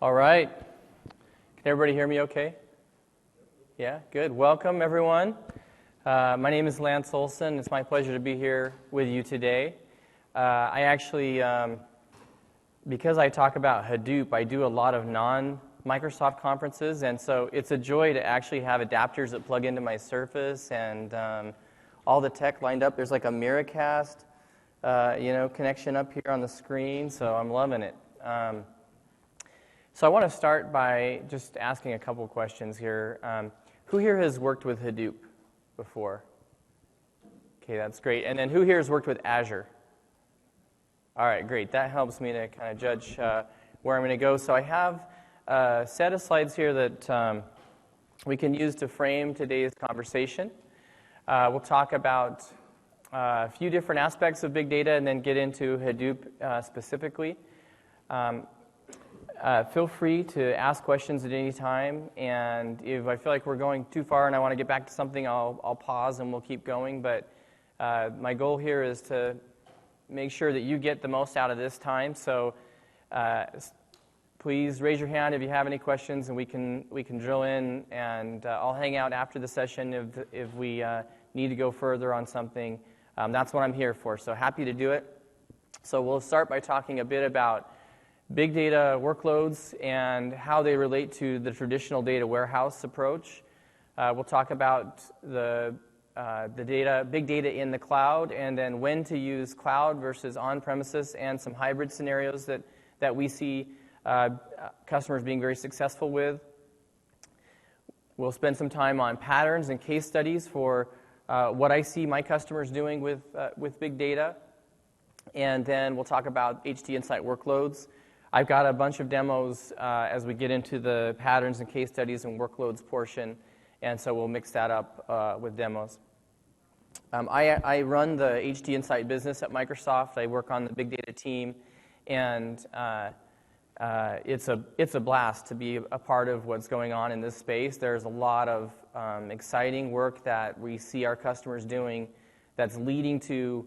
All right. Can everybody hear me okay? Yeah, good. Welcome, everyone. My name is Lance Olson. It's my pleasure to be here with you today. I actually, because I talk about Hadoop, I do a lot of non-Microsoft conferences, and so it's a joy to actually have adapters that plug into my Surface and all the tech lined up. There's like a Miracast, connection up here on the screen, so I'm loving it. So I want to start by just asking a couple questions here. Who here has worked with Hadoop before? Okay, that's great. And then who here has worked with Azure? All right, great. That helps me to kind of judge where I'm going to go. So I have a set of slides here that we can use to frame today's conversation. We'll talk about a few different aspects of big data and then get into Hadoop specifically. Feel free to ask questions at any time, and if I feel like we're going too far and I want to get back to something, I'll pause and we'll keep going. But my goal here is to make sure that you get the most out of this time. So please raise your hand if you have any questions, and we can drill in. And I'll hang out after the session if we need to go further on something. That's what I'm here for. So happy to do it. So we'll start by talking a bit about big data workloads and how they relate to the traditional data warehouse approach. We'll talk about the big data in the cloud, and then when to use cloud versus on-premises, and some hybrid scenarios that we see customers being very successful with. We'll spend some time on patterns and case studies for what I see my customers doing with big data. And then we'll talk about HDInsight workloads. I've got a bunch of demos as we get into the patterns and case studies and workloads portion, and so we'll mix that up with demos. I run the HDInsight business at Microsoft. I work on the big data team, and it's a blast to be a part of what's going on in this space. There's a lot of exciting work that we see our customers doing that's leading to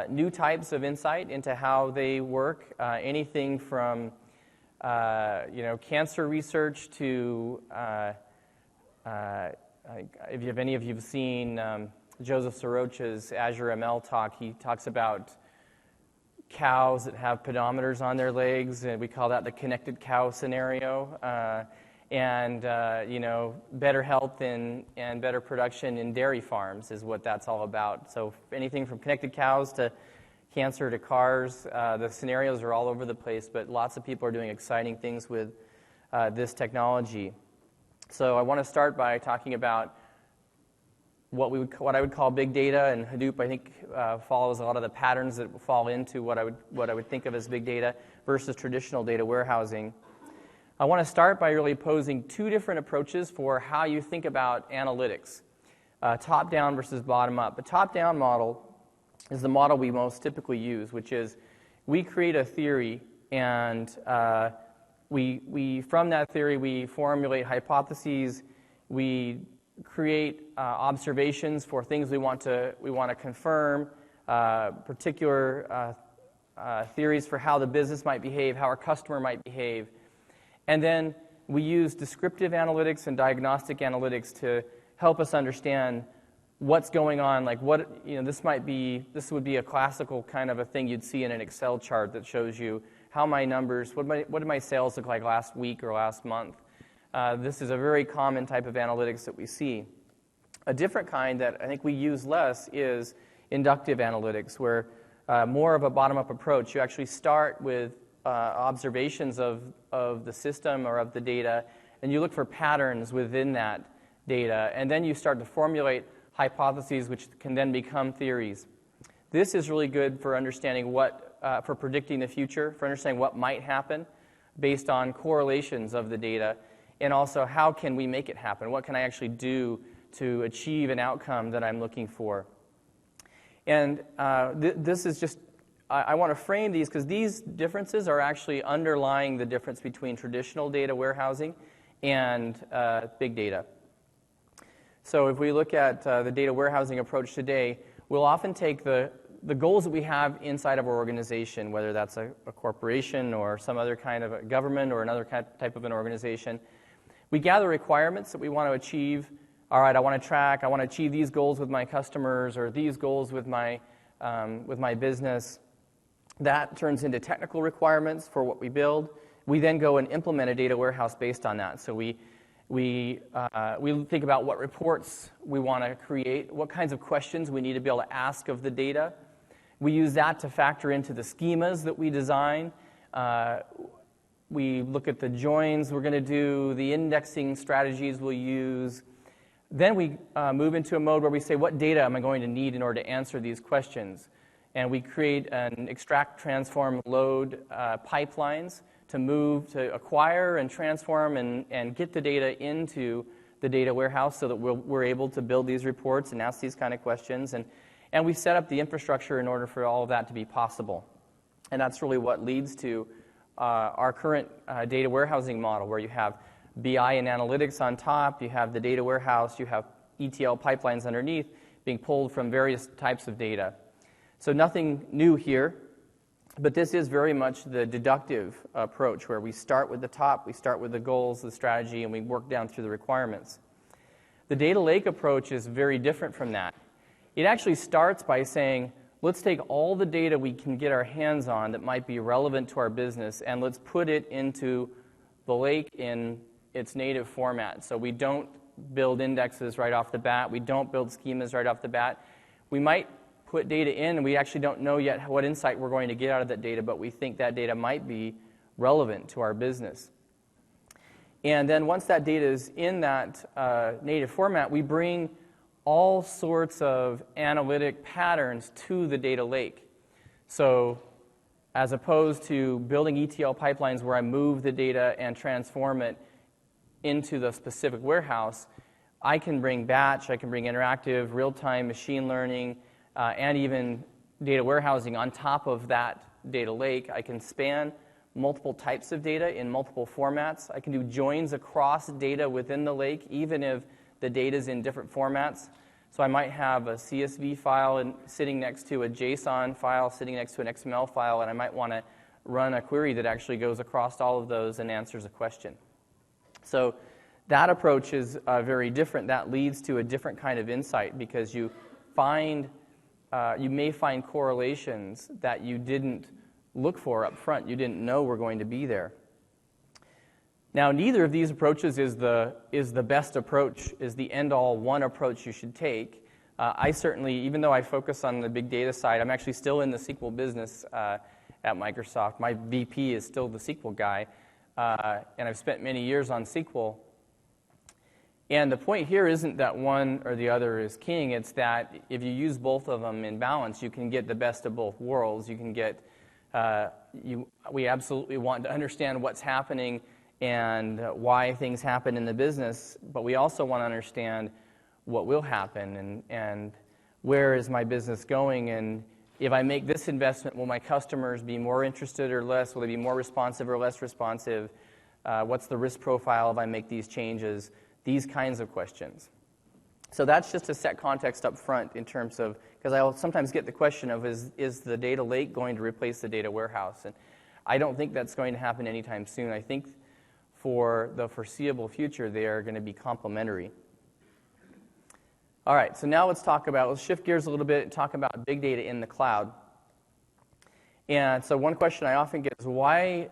new types of insight into how they work, anything from cancer research to if any of you have seen Joseph Sorocha's Azure ML talk, he talks about cows that have pedometers on their legs, and we call that the connected cow scenario. Better health and better production in dairy farms is what that's all about. So anything from connected cows to cancer to cars, the scenarios are all over the place, but lots of people are doing exciting things with this technology. So I want to start by talking about what I would call big data, and Hadoop I think follows a lot of the patterns that fall into what I would think of as big data versus traditional data warehousing. I want to start by really posing two different approaches for how you think about analytics, top-down versus bottom-up. The top-down model is the model we most typically use, which is we create a theory, and we from that theory we formulate hypotheses, we create observations for things we want to confirm, particular theories for how the business might behave, how our customer might behave. And then we use descriptive analytics and diagnostic analytics to help us understand what's going on. Like this would be a classical kind of a thing you'd see in an Excel chart that shows you how my numbers, what did my sales look like last week or last month. This is a very common type of analytics that we see. A different kind that I think we use less is inductive analytics, where more of a bottom-up approach. You actually start with observations of the system or of the data, and you look for patterns within that data, and then you start to formulate hypotheses which can then become theories. This is really good for understanding for predicting the future, for understanding what might happen based on correlations of the data, and also how can we make it happen? What can I actually do to achieve an outcome that I'm looking for? And this is just I want to frame these because these differences are actually underlying the difference between traditional data warehousing and big data. So if we look at the data warehousing approach today, we'll often take the the goals that we have inside of our organization, whether that's a corporation or some other kind of a government or another type of an organization, we gather requirements that we want to achieve. All right, I want to achieve these goals with my customers or these goals with my business. That turns into technical requirements for what we build. We then go and implement a data warehouse based on that. So we think about what reports we want to create, what kinds of questions we need to be able to ask of the data. We use that to factor into the schemas that we design. We look at the joins we're going to do, the indexing strategies we'll use. Then we move into a mode where we say, what data am I going to need in order to answer these questions? And we create an extract, transform, load pipelines to acquire and transform and get the data into the data warehouse so that we're able to build these reports and ask these kind of questions. And we set up the infrastructure in order for all of that to be possible. And that's really what leads to our current data warehousing model, where you have BI and analytics on top, you have the data warehouse, you have ETL pipelines underneath being pulled from various types of data. So nothing new here, but this is very much the deductive approach, where we start with the top, we start with the goals, the strategy, and we work down through the requirements. The data lake approach is very different from that. It actually starts by saying, let's take all the data we can get our hands on that might be relevant to our business, and let's put it into the lake in its native format. So we don't build indexes right off the bat. We don't build schemas right off the bat. We might put data in, and we actually don't know yet what insight we're going to get out of that data, but we think that data might be relevant to our business. And then once that data is in that native format, we bring all sorts of analytic patterns to the data lake. So as opposed to building ETL pipelines where I move the data and transform it into the specific warehouse, I can bring batch, I can bring interactive, real-time machine learning, and even data warehousing on top of that data lake. I can span multiple types of data in multiple formats. I can do joins across data within the lake, even if the data is in different formats. So I might have a CSV file sitting next to a JSON file, sitting next to an XML file, and I might want to run a query that actually goes across all of those and answers a question. So that approach is very different. That leads to a different kind of insight, because you may find correlations that you didn't look for up front, you didn't know were going to be there. Now, neither of these approaches is the best approach, is the end-all one approach you should take. I certainly, even though I focus on the big data side, I'm actually still in the SQL business at Microsoft. My VP is still the SQL guy, and I've spent many years on SQL. And the point here isn't that one or the other is king. It's that if you use both of them in balance, you can get the best of both worlds. You can get, we absolutely want to understand what's happening and why things happen in the business, but we also want to understand what will happen and where is my business going, and if I make this investment, will my customers be more interested or less? Will they be more responsive or less responsive? What's the risk profile if I make these changes? These kinds of questions. So that's just to set context up front in terms of, because I'll sometimes get the question of, is the data lake going to replace the data warehouse? And I don't think that's going to happen anytime soon. I think for the foreseeable future, they are going to be complementary. All right, so now let's shift gears a little bit and talk about big data in the cloud. And so one question I often get is, why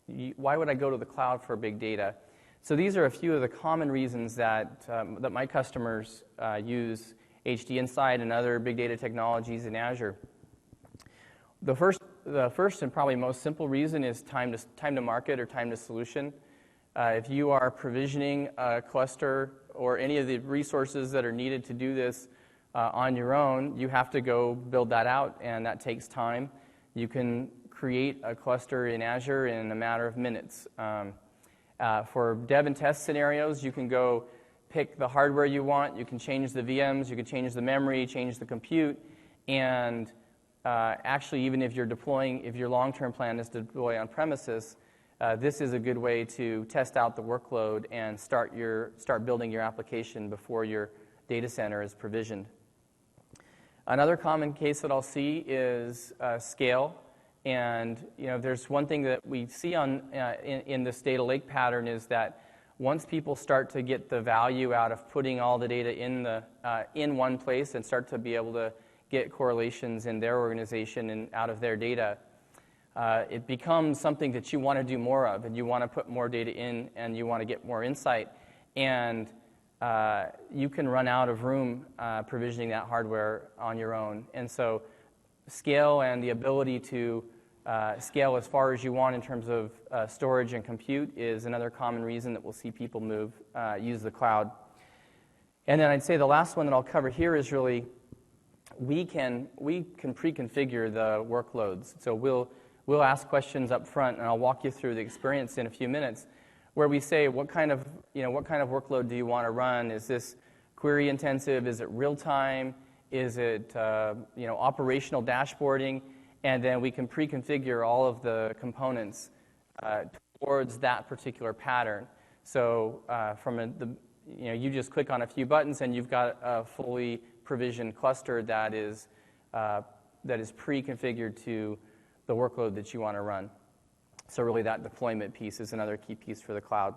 would I go to the cloud for big data? So these are a few of the common reasons that my customers use HDInsight and other big data technologies in Azure. The first and probably most simple reason is time to market or time to solution. If you are provisioning a cluster or any of the resources that are needed to do this on your own, you have to go build that out, and that takes time. You can create a cluster in Azure in a matter of minutes. For dev and test scenarios, you can go pick the hardware you want, you can change the VMs, you can change the memory, change the compute, and actually, even if your long-term plan is to deploy on premises, this is a good way to test out the workload and start building your application before your data center is provisioned. Another common case that I'll see is scale. And there's one thing that we see in this data lake pattern is that once people start to get the value out of putting all the data in one place and start to be able to get correlations in their organization and out of their data, it becomes something that you want to do more of, and you want to put more data in, and you want to get more insight. And you can run out of room provisioning that hardware on your own. And so scale and the ability to scale as far as you want in terms of storage and compute is another common reason that we'll see people use the cloud. And then I'd say the last one that I'll cover here is really we can pre-configure the workloads. So we'll ask questions up front, and I'll walk you through the experience in a few minutes, where we say what kind of workload do you want to run? Is this query intensive? Is it real time? Is it operational dashboarding? And then we can pre-configure all of the components towards that particular pattern. So you just click on a few buttons and you've got a fully provisioned cluster that is pre-configured to the workload that you want to run. So really that deployment piece is another key piece for the cloud.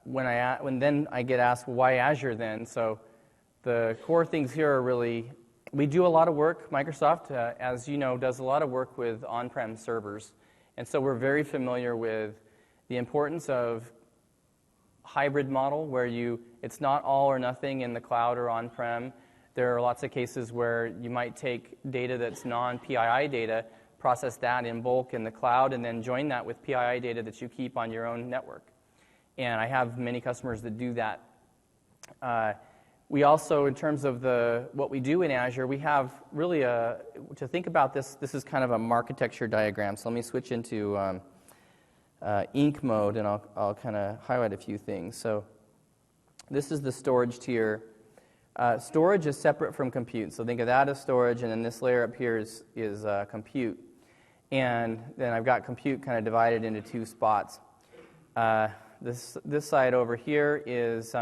When then I get asked, well, why Azure then? So the core things here are really, we do a lot of work. Microsoft, as you know, does a lot of work with on-prem servers. And so we're very familiar with the importance of hybrid model where it's not all or nothing in the cloud or on-prem. There are lots of cases where you might take data that's non-PII data, process that in bulk in the cloud, and then join that with PII data that you keep on your own network. And I have many customers that do that. We also, in terms of what we do in Azure, we have really to think about this is kind of a architecture diagram. So let me switch into ink mode, and I'll kind of highlight a few things. So this is the storage tier. Storage is separate from compute. So think of that as storage, and then this layer up here is compute. And then I've got compute kind of divided into two spots. This side over here is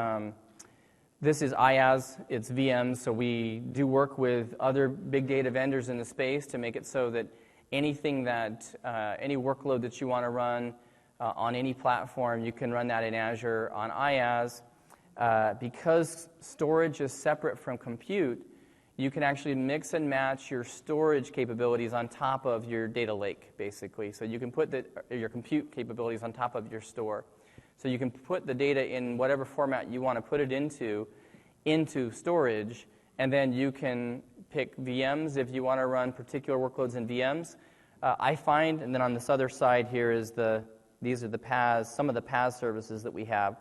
this is IaaS, it's VMs, so we do work with other big data vendors in the space to make it so that anything any workload that you want to run on any platform, you can run that in Azure on IaaS. Because storage is separate from compute, you can actually mix and match your storage capabilities on top of your data lake, basically. So you can put your compute capabilities on top of your store. So you can put the data in whatever format you want to put it into storage, and then you can pick VMs if you want to run particular workloads in VMs. I find, and then on this other side here these are the PaaS, some of the PaaS services that we have.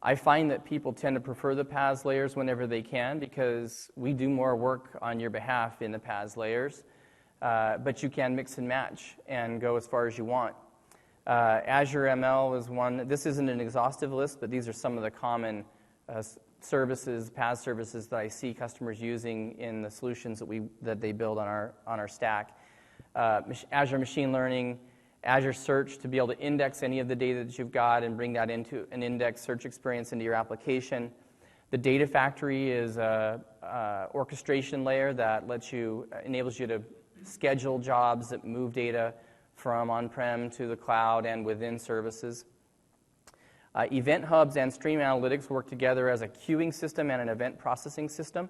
I find that people tend to prefer the PaaS layers whenever they can because we do more work on your behalf in the PaaS layers, but you can mix and match and go as far as you want. Azure ML is one. This isn't an exhaustive list, but these are some of the common services, PaaS services that I see customers using in the solutions that they build on our stack. Azure Machine Learning, Azure Search to be able to index any of the data that you've got and bring that into an index search experience into your application. The Data Factory is an orchestration layer that enables you to schedule jobs that move data from on-prem to the cloud and within services. Event Hubs and Stream Analytics work together as a queuing system and an event processing system.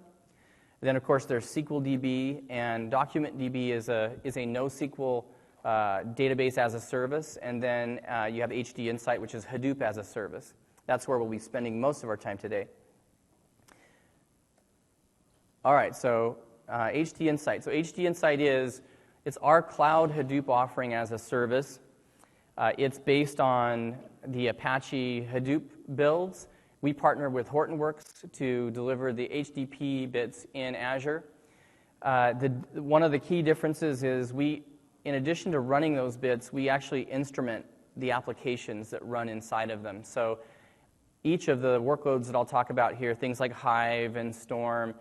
Then, of course, there's SQLDB, and DocumentDB is a NoSQL database as a service, and then you have HDInsight, which is Hadoop as a service. That's where we'll be spending most of our time today. All right, so HDInsight. So HDInsight it's our cloud Hadoop offering as a service. It's based on the Apache Hadoop builds. We partner with Hortonworks to deliver the HDP bits in Azure. One of the key differences is in addition to running those bits, we actually instrument the applications that run inside of them. So each of the workloads that I'll talk about here, things like Hive and Storm,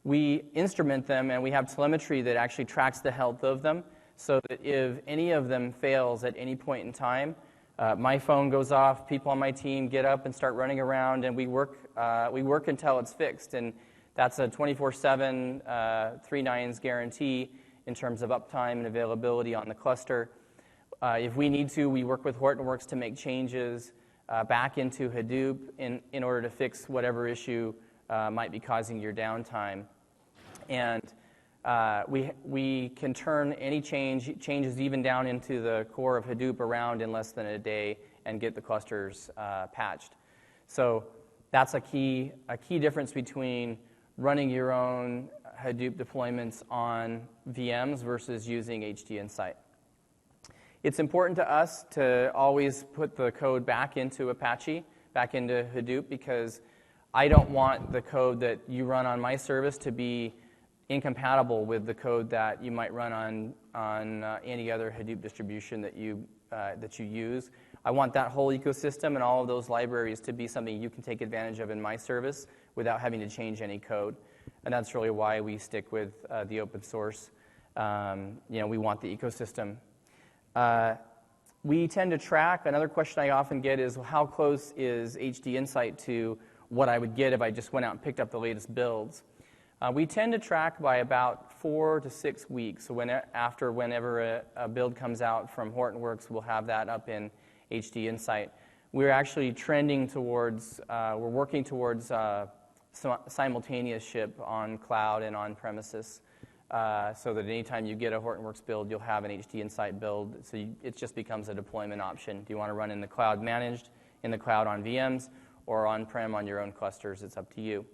we instrument them, and we have telemetry that actually tracks the health of them, so that if any of them fails at any point in time, my phone goes off, people on my team get up and start running around, and we work until it's fixed. And That's a 24/7, 3 nines guarantee in terms of uptime and availability on the cluster. If we need to, we work with Hortonworks to make changes back into Hadoop in order to fix whatever issue might be causing your downtime. And we can turn any changes even down into the core of Hadoop around in less than a day and get the clusters patched. So that's a key difference between running your own Hadoop deployments on VMs versus using HDInsight. It's important to us to always put the code back into Apache, back into Hadoop, because I don't want the code that you run on my service to be incompatible with the code that you might run on any other Hadoop distribution that you use. I want that whole ecosystem and all of those libraries to be something you can take advantage of in my service without having to change any code. And that's really why we stick with the open source. We want the ecosystem. We tend to track. Another question I often get is, well, how close is HDInsight to what I would get if I just went out and picked up the latest builds? We tend to track by about 4 to 6 weeks. So whenever a build comes out from Hortonworks, we'll have that up in HDInsight. We're actually trending towards, we're working towards simultaneous ship on cloud and on premises, so that anytime you get a Hortonworks build, you'll have an HDInsight build. So it just becomes a deployment option. Do you want to run in the cloud managed, in the cloud on VMs, or on-prem on your own clusters? It's up to you.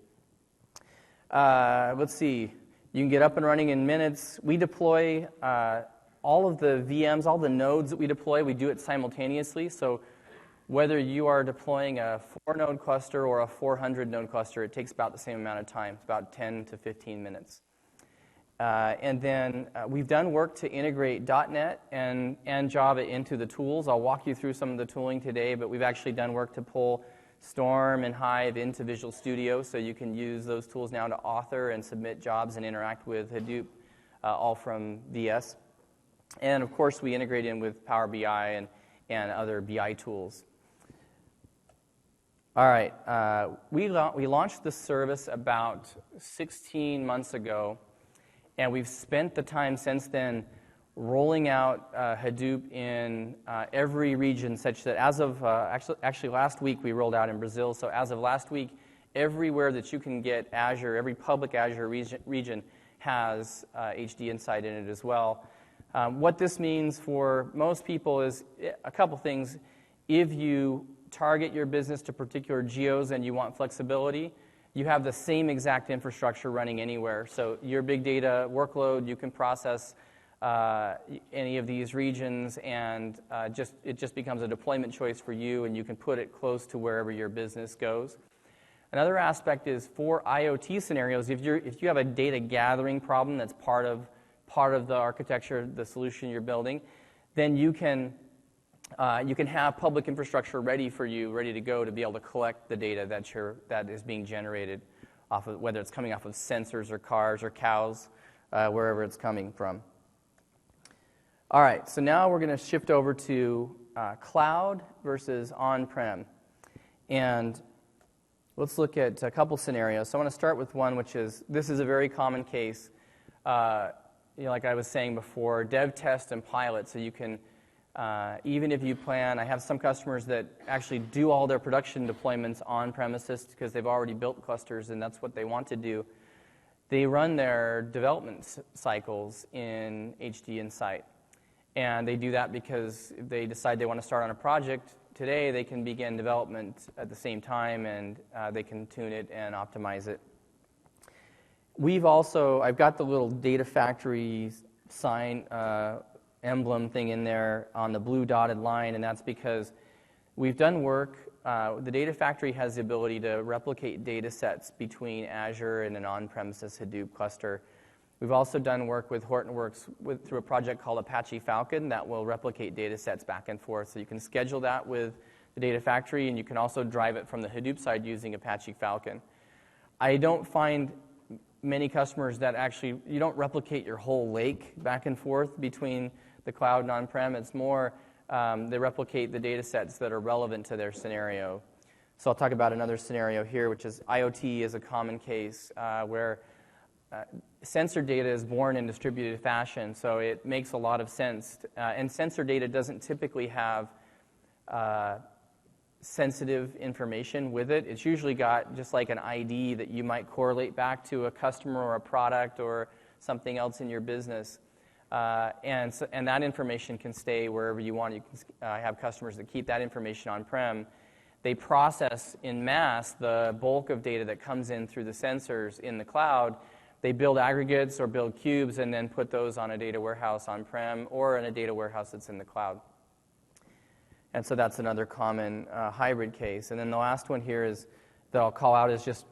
Let's see. You can get up and running in minutes. We deploy all of the VMs, all the nodes that we deploy, we do it simultaneously. So whether you are deploying a 4-node cluster or a 400-node cluster, it takes about the same amount of time. It's about 10 to 15 minutes. And then we've done work to integrate .NET and Java into the tools. I'll walk you through some of the tooling today, but we've actually done work to pull Storm and Hive into Visual Studio, so you can use those tools now to author and submit jobs and interact with Hadoop, all from VS. And of course, we integrate in with Power BI and other BI tools. All right, we launched this service about 16 months ago, and we've spent the time since then rolling out Hadoop in every region, such that as of, actually last week we rolled out in Brazil, so as of last week, everywhere that you can get Azure, every public Azure region has HDInsight in it as well. What this means for most people is a couple things. If you target your business to particular geos and you want flexibility, you have the same exact infrastructure running anywhere. So your big data workload, you can process any of these regions, and it just becomes a deployment choice for you, and you can put it close to wherever your business goes. Another aspect is for IoT scenarios. If you have a data gathering problem that's part of the architecture, the solution you're building, then you can have public infrastructure ready for you, ready to go to be able to collect the data that is being generated off of, whether it's coming off of sensors or cars or cows, wherever it's coming from. All right, so now we're going to shift over to cloud versus on-prem. And let's look at a couple scenarios. So I want to start with one which is, this is a very common case. Like I was saying before, dev, test, and pilot. So you can, even if you plan, I have some customers that actually do all their production deployments on premises because they've already built clusters and that's what they want to do. They run their development cycles in HDInsight. And they do that because if they decide they want to start on a project today, they can begin development at the same time, and they can tune it and optimize it. I've got the little data factory sign emblem thing in there on the blue dotted line, and that's because we've done work. The data factory has the ability to replicate data sets between Azure and an on-premises Hadoop cluster. We've also done work with Hortonworks through a project called Apache Falcon that will replicate data sets back and forth. So you can schedule that with the data factory, and you can also drive it from the Hadoop side using Apache Falcon. I don't find many customers that actually, you don't replicate your whole lake back and forth between the cloud and on-prem. It's more they replicate the data sets that are relevant to their scenario. So I'll talk about another scenario here, which is IoT is a common case where sensor data is born in distributed fashion, so it makes a lot of sense. And sensor data doesn't typically have sensitive information with it. It's usually got just like an ID that you might correlate back to a customer or a product or something else in your business. And that information can stay wherever you want. You can have customers that keep that information on-prem. They process in mass the bulk of data that comes in through the sensors in the cloud. They build aggregates or build cubes and then put those on a data warehouse on-prem or in a data warehouse that's in the cloud. And so that's another common hybrid case. And then the last one here is that I'll call out is just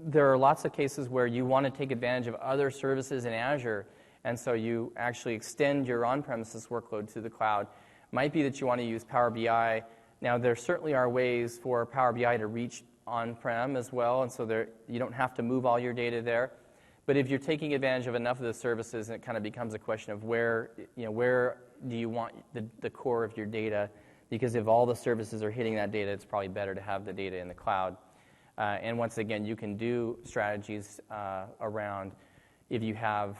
there are lots of cases where you want to take advantage of other services in Azure, and so you actually extend your on-premises workload to the cloud. It might be that you want to use Power BI. Now, there certainly are ways for Power BI to reach on-prem as well, and so you don't have to move all your data there. But if you're taking advantage of enough of the services, it kind of becomes a question of where do you want the core of your data? Because if all the services are hitting that data, it's probably better to have the data in the cloud. And once again, you can do strategies around if you have,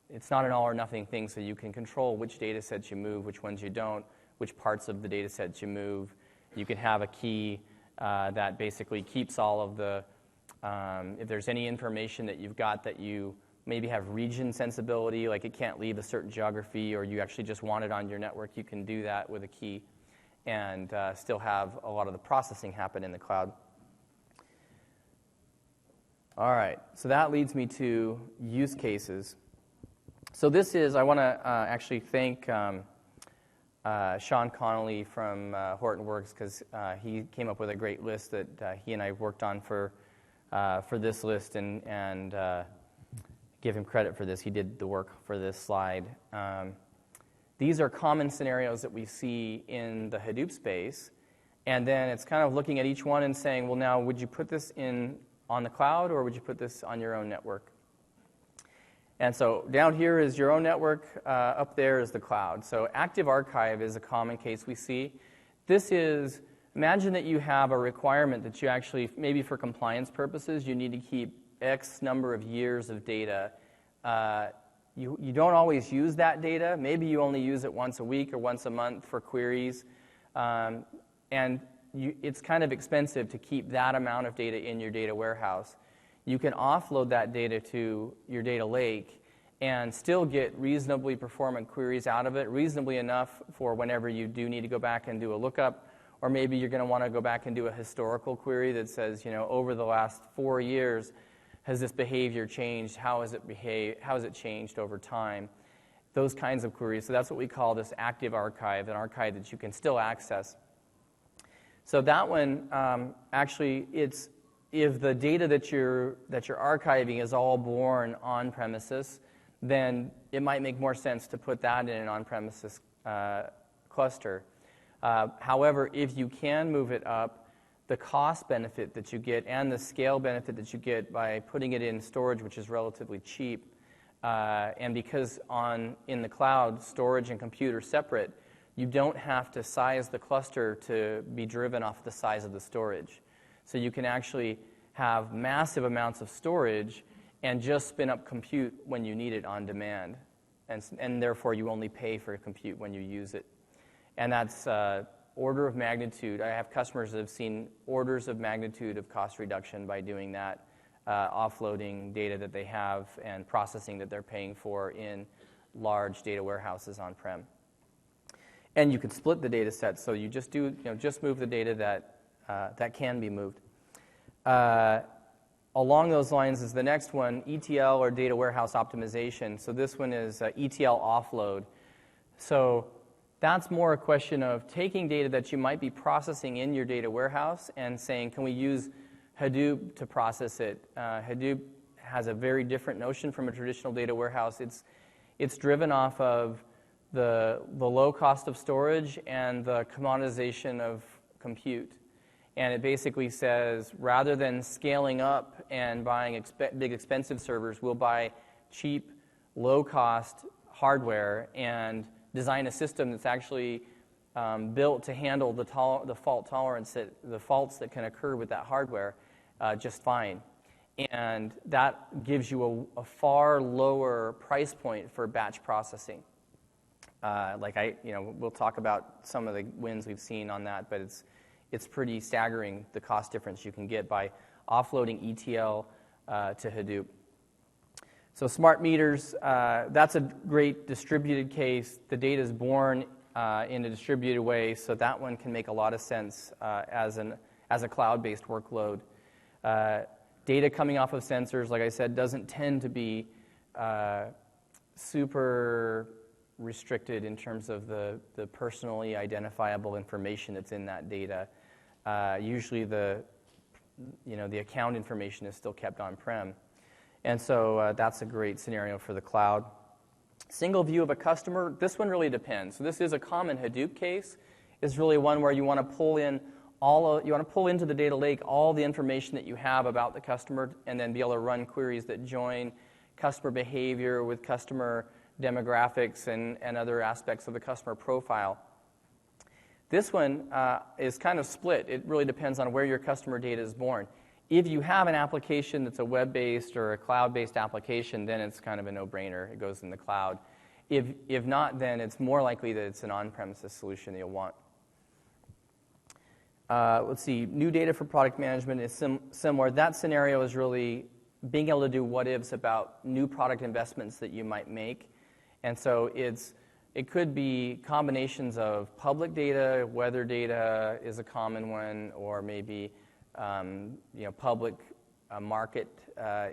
it's not an all or nothing thing, so you can control which data sets you move, which ones you don't, which parts of the data sets you move. You can have a key that basically keeps all of the, if there's any information that you've got that you maybe have region sensibility, like it can't leave a certain geography, or you actually just want it on your network, you can do that with a key and still have a lot of the processing happen in the cloud. All right, so that leads me to use cases. So this is, I want to actually thank Sean Connolly from Hortonworks, because he came up with a great list that he and I worked on for this list, and give him credit for this. He did the work for this slide. These are common scenarios that we see in the Hadoop space, and then it's kind of looking at each one and saying, well, now, would you put this on the cloud, or would you put this on your own network? And so down here is your own network. Up there is the cloud. So Active Archive is a common case we see. This is, imagine that you have a requirement that you actually, maybe for compliance purposes, you need to keep X number of years of data. You don't always use that data. Maybe you only use it once a week or once a month for queries. It's kind of expensive to keep that amount of data in your data warehouse. You can offload that data to your data lake and still get reasonably performant queries out of it, reasonably enough for whenever you do need to go back and do a lookup, or maybe you're going to want to go back and do a historical query that says, over the last 4 years, has this behavior changed? How has it changed over time? Those kinds of queries. So that's what we call this Active Archive, an archive that you can still access. So that one, actually, it's if the data that you're archiving is all born on premises, then it might make more sense to put that in an on-premises cluster. However, if you can move it up, the cost benefit that you get and the scale benefit that you get by putting it in storage, which is relatively cheap, and because in the cloud, storage and compute are separate, you don't have to size the cluster to be driven off the size of the storage. So you can actually have massive amounts of storage and just spin up compute when you need it on demand. And therefore, you only pay for compute when you use it. And that's order of magnitude. I have customers that have seen orders of magnitude of cost reduction by doing that, offloading data that they have and processing that they're paying for in large data warehouses on-prem. And you could split the data set, so you just just move the data that can be moved. Along those lines is the next one, ETL or data warehouse optimization. So this one is ETL offload. So that's more a question of taking data that you might be processing in your data warehouse and saying, can we use Hadoop to process it? Hadoop has a very different notion from a traditional data warehouse. It's driven off of the low cost of storage and the commoditization of compute. And it basically says, rather than scaling up and buying big expensive servers, we'll buy cheap, low-cost hardware and design a system that's actually built to handle the fault tolerance, the faults that can occur with that hardware just fine. And that gives you a far lower price point for batch processing. We'll talk about some of the wins we've seen on that, but it's pretty staggering the cost difference you can get by offloading ETL to Hadoop. So smart meters, that's a great distributed case. The data is born in a distributed way, so that one can make a lot of sense as a cloud-based workload. Data coming off of sensors, like I said, doesn't tend to be super restricted in terms of the personally identifiable information that's in that data. Usually the account information is still kept on-prem. And so that's a great scenario for the cloud. Single view of a customer, this one really depends. So this is a common Hadoop case. It's really one where you want to pull into the data lake all the information that you have about the customer and then be able to run queries that join customer behavior with customer demographics and other aspects of the customer profile. This one is kind of split. It really depends on where your customer data is born. If you have an application that's a web-based or a cloud-based application, then it's kind of a no-brainer. It goes in the cloud. If not, then it's more likely that it's an on-premises solution that you'll want. Let's see. New data for product management is similar. That scenario is really being able to do what-ifs about new product investments that you might make. And so it could be combinations of public data, weather data is a common one, or maybe public market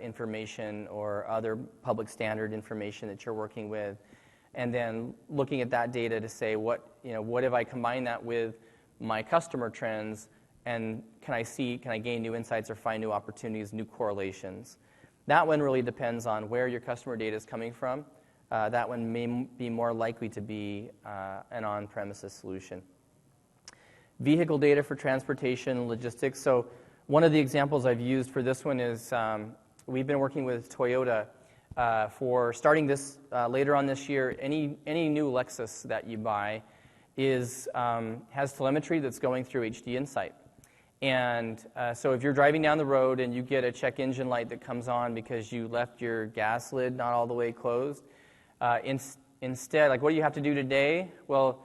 information or other public standard information that you're working with, and then looking at that data to say what if I combine that with my customer trends, and can I gain new insights or find new opportunities, new correlations? That one really depends on where your customer data is coming from. That one may be more likely to be an on-premises solution. Vehicle data for transportation and logistics. So one of the examples I've used for this one is we've been working with Toyota for starting this later on this year. Any new Lexus that you buy has telemetry that's going through HDInsight. And so if you're driving down the road and you get a check engine light that comes on because you left your gas lid not all the way closed, instead, like what do you have to do today? Well,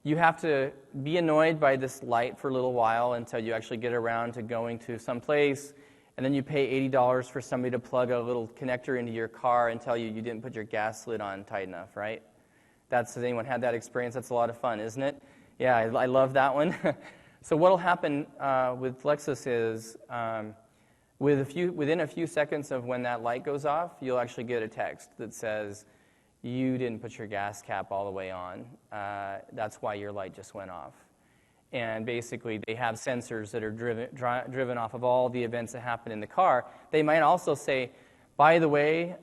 you have to be annoyed by this light for a little while until you actually get around to going to some place, and then you pay $80 for somebody to plug a little connector into your car and tell you didn't put your gas lid on tight enough, right? Has anyone had that experience? That's a lot of fun, isn't it? Yeah, I love that one. So what will happen with Lexus is within a few seconds of when that light goes off, you'll actually get a text that says, you didn't put your gas cap all the way on. That's why your light just went off. And basically, they have sensors that are driven off of all the events that happen in the car. They might also say, by the way,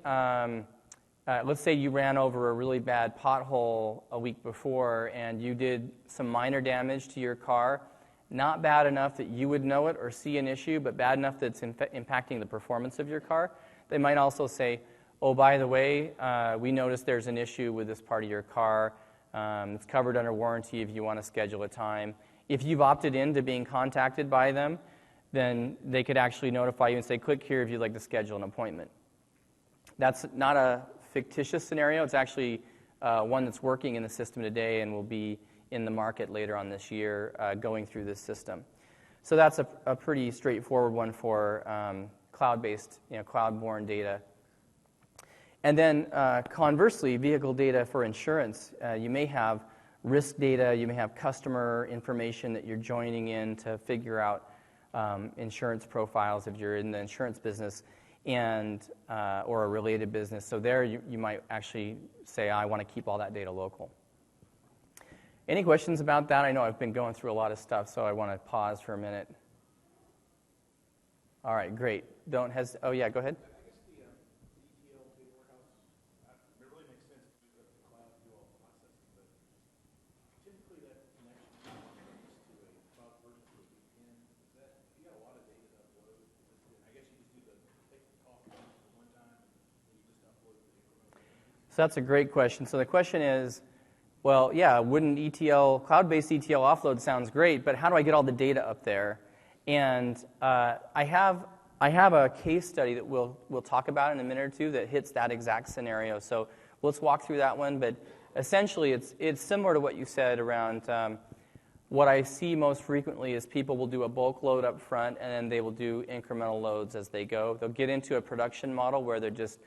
let's say you ran over a really bad pothole a week before and you did some minor damage to your car. Not bad enough that you would know it or see an issue, but bad enough that it's impacting the performance of your car. They might also say, oh, by the way, we noticed there's an issue with this part of your car. It's covered under warranty if you want to schedule a time. If you've opted into being contacted by them, then they could actually notify you and say, click here if you'd like to schedule an appointment. That's not a fictitious scenario. It's actually one that's working in the system today and will be in the market later on this year going through this system. So that's a pretty straightforward one for cloud-based, cloud-borne data. And then conversely, vehicle data for insurance. You may have risk data, you may have customer information that you're joining in to figure out insurance profiles if you're in the insurance business and or a related business. So there you might actually say, I want to keep all that data local. Any questions about that? I know I've been going through a lot of stuff, so I want to pause for a minute. All right, great. Don't hesitate. Oh, yeah, go ahead. So that's a great question. So the question is, Well, yeah, wouldn't cloud-based ETL offload sounds great, but how do I get all the data up there? And I have a case study that we'll talk about in a minute or two that hits that exact scenario. So let's walk through that one. But essentially, it's similar to what you said around what I see most frequently is people will do a bulk load up front, and then they will do incremental loads as they go. They'll get into a production model where they're just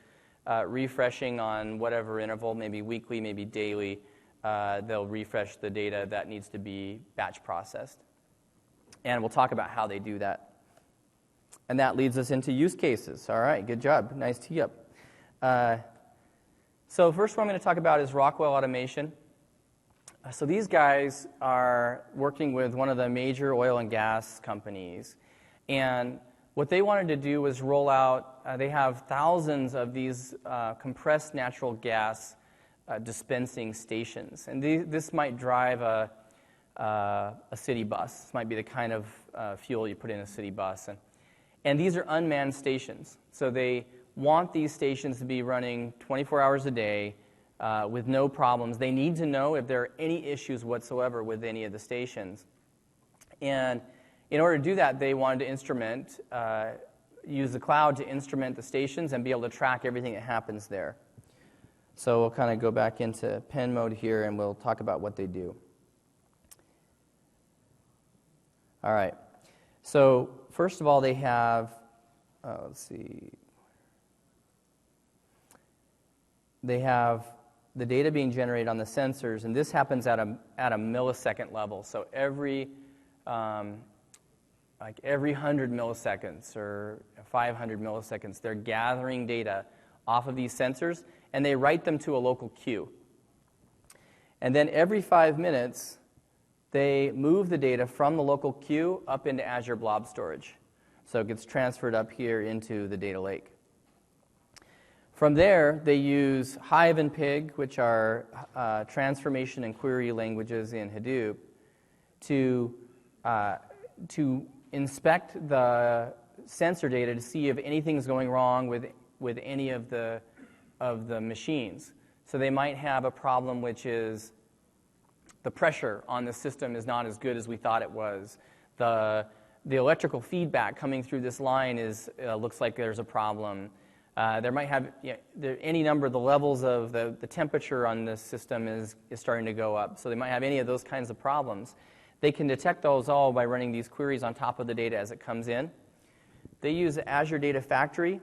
refreshing on whatever interval, maybe weekly, maybe daily. They'll refresh the data that needs to be batch processed. And we'll talk about how they do that. And that leads us into use cases. All right, good job. Nice tee up. So first one I'm going to talk about is Rockwell Automation. So these guys are working with one of the major oil and gas companies. And what they wanted to do was roll out, they have thousands of these compressed natural gas dispensing stations. And this might drive a city bus. This might be the kind of fuel you put in a city bus. And these are unmanned stations. So they want these stations to be running 24 hours a day with no problems. They need to know if there are any issues whatsoever with any of the stations. And in order to do that, they wanted to use the cloud to instrument the stations and be able to track everything that happens there. So we'll kind of go back into pen mode here, and we'll talk about what they do. All right. So first of all, they have, let's see. They have the data being generated on the sensors, and this happens at a millisecond level. So every 100 milliseconds or 500 milliseconds, they're gathering data off of these sensors, and they write them to a local queue. And then every 5 minutes, they move the data from the local queue up into Azure Blob Storage. So it gets transferred up here into the data lake. From there, they use Hive and Pig, which are transformation and query languages in Hadoop, to inspect the sensor data to see if anything's going wrong with any of the machines. So they might have a problem which is the pressure on the system is not as good as we thought it was. The electrical feedback coming through this line looks like there's a problem. There might have any number of the levels of the temperature on this system is starting to go up. So they might have any of those kinds of problems. They can detect those all by running these queries on top of the data as it comes in. They use Azure Data Factory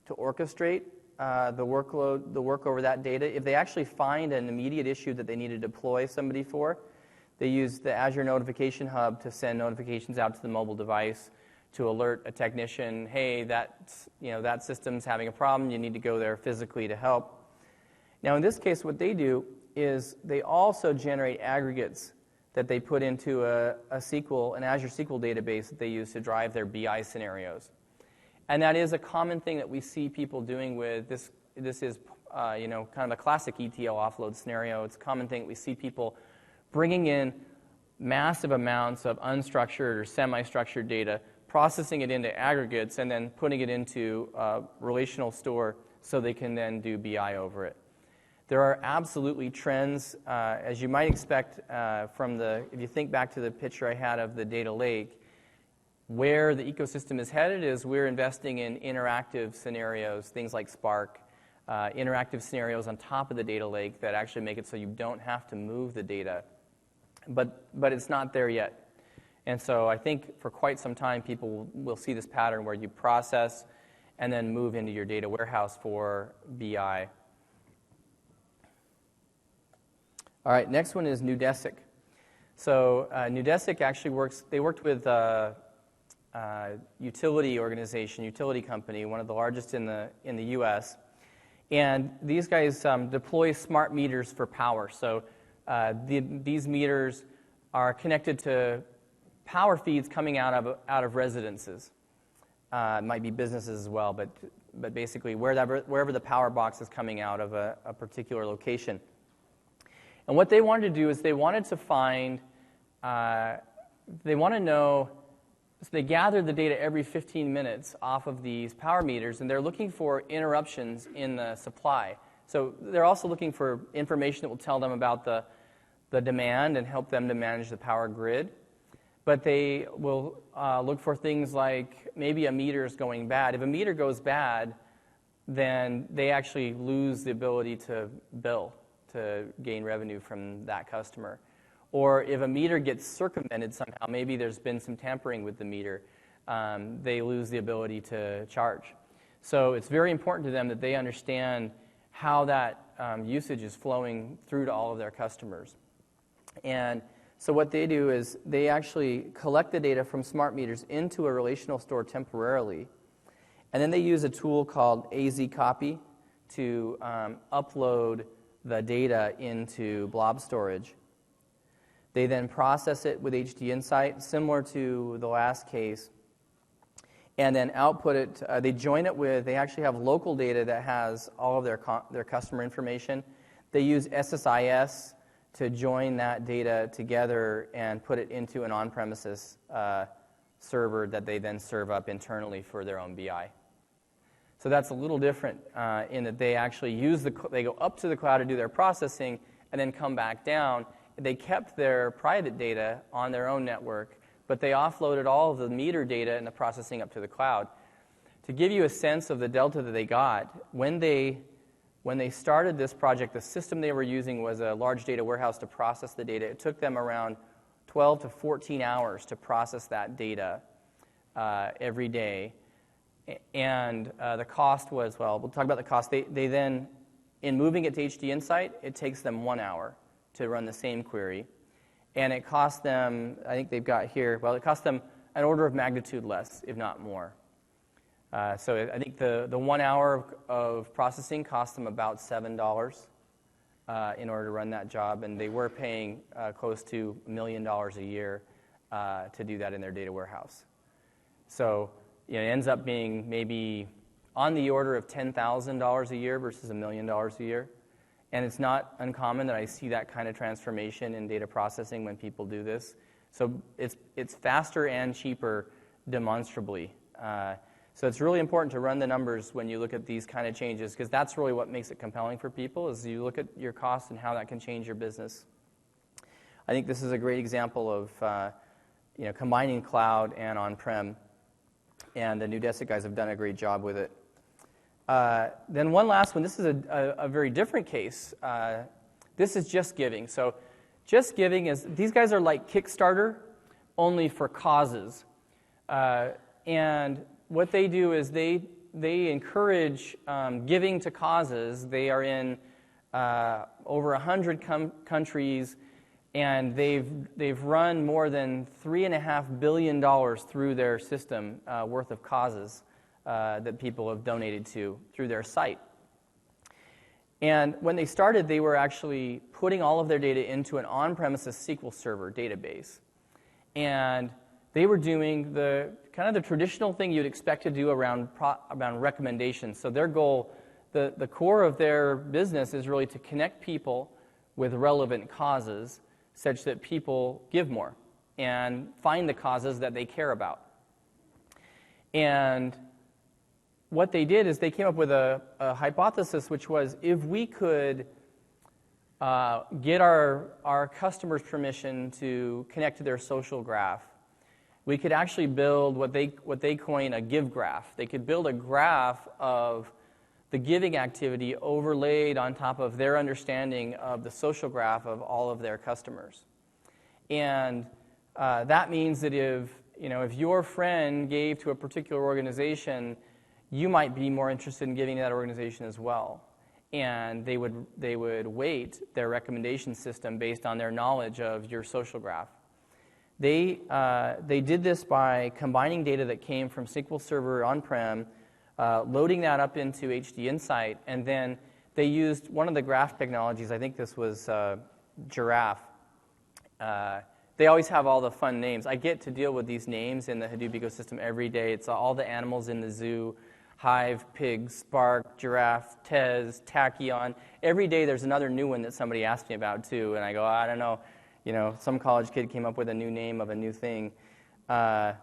to orchestrate the work over that data. If they actually find an immediate issue that they need to deploy somebody for, they use the Azure Notification Hub to send notifications out to the mobile device to alert a technician, hey, that system's having a problem, you need to go there physically to help. Now in this case, what they do is they also generate aggregates that they put into an Azure SQL database that they use to drive their BI scenarios. And that is a common thing that we see people doing with this. This is kind of a classic ETL offload scenario. It's a common thing that we see people bringing in massive amounts of unstructured or semi-structured data, processing it into aggregates, and then putting it into a relational store so they can then do BI over it. There are absolutely trends, as you might expect if you think back to the picture I had of the data lake, where the ecosystem is headed is we're investing in interactive scenarios, things like Spark, interactive scenarios on top of the data lake that actually make it so you don't have to move the data. But it's not there yet. And so I think for quite some time, people will see this pattern where you process and then move into your data warehouse for BI. All right, next one is Nudesic. So Nudesic actually worked with a utility organization, utility company, one of the largest in the U.S. And these guys deploy smart meters for power. So these meters are connected to power feeds coming out of residences. It might be businesses as well, but basically wherever the power box is coming out of a particular location. And what they wanted to do is they wanted to know, so they gathered the data every 15 minutes off of these power meters, and they're looking for interruptions in the supply. So they're also looking for information that will tell them about the demand and help them to manage the power grid. But they will look for things like maybe a meter is going bad. If a meter goes bad, then they actually lose the ability to bill, to gain revenue from that customer. Or if a meter gets circumvented somehow, maybe there's been some tampering with the meter, they lose the ability to charge. So it's very important to them that they understand how that usage is flowing through to all of their customers. And so what they do is they actually collect the data from smart meters into a relational store temporarily, and then they use a tool called AZ Copy to upload the data into blob storage. They then process it with HDInsight, similar to the last case, and then output it. They join it with, they actually have local data that has all of their customer information. They use SSIS to join that data together and put it into an on-premises server that they then serve up internally for their own BI. So that's a little different in that they actually they go up to the cloud to do their processing and then come back down. They kept their private data on their own network, but they offloaded all of the meter data and the processing up to the cloud. To give you a sense of the delta that they got, when they started this project, the system they were using was a large data warehouse to process the data. It took them around 12 to 14 hours to process that data every day. And the cost was, well, we'll talk about the cost. They then, in moving it to HDInsight, it takes them 1 hour to run the same query. And it cost them, I think they've got here, well, it cost them an order of magnitude less, if not more. So I think the 1 hour of processing cost them about $7 in order to run that job, and they were paying close to $1 million a year to do that in their data warehouse. So it ends up being maybe on the order of $10,000 a year versus $1 million a year. And it's not uncommon that I see that kind of transformation in data processing when people do this. So it's faster and cheaper demonstrably. So it's really important to run the numbers when you look at these kind of changes, because that's really what makes it compelling for people, is you look at your costs and how that can change your business. I think this is a great example of combining cloud and on-prem, and the Nudesic guys have done a great job with it. Then one last one. This is a very different case. This is Just Giving. So Just Giving is, these guys are like Kickstarter, only for causes. And what they do is they encourage giving to causes. They are in over 100 countries, and they've run more than $3.5 billion through their system worth of causes that people have donated to through their site. And when they started, they were actually putting all of their data into an on-premises SQL Server database. And they were doing the kind of the traditional thing you'd expect to do around recommendations. So their goal, the core of their business is really to connect people with relevant causes such that people give more and find the causes that they care about. And what they did is they came up with a hypothesis, which was if we could get our customers' permission to connect to their social graph, we could actually build what they coin a give graph. They could build a graph of the giving activity overlaid on top of their understanding of the social graph of all of their customers. And that means that if your friend gave to a particular organization, you might be more interested in giving to that organization as well. And they would weight their recommendation system based on their knowledge of your social graph. They did this by combining data that came from SQL Server on-prem, loading that up into HDInsight, and then they used one of the graph technologies. I think this was Giraffe. They always have all the fun names. I get to deal with these names in the Hadoop ecosystem every day. It's all the animals in the zoo: hive, pig, spark, giraffe, tez, tachyon. Every day there's another new one that somebody asks me about too, and I go, I don't know. Some college kid came up with a new name of a new thing. And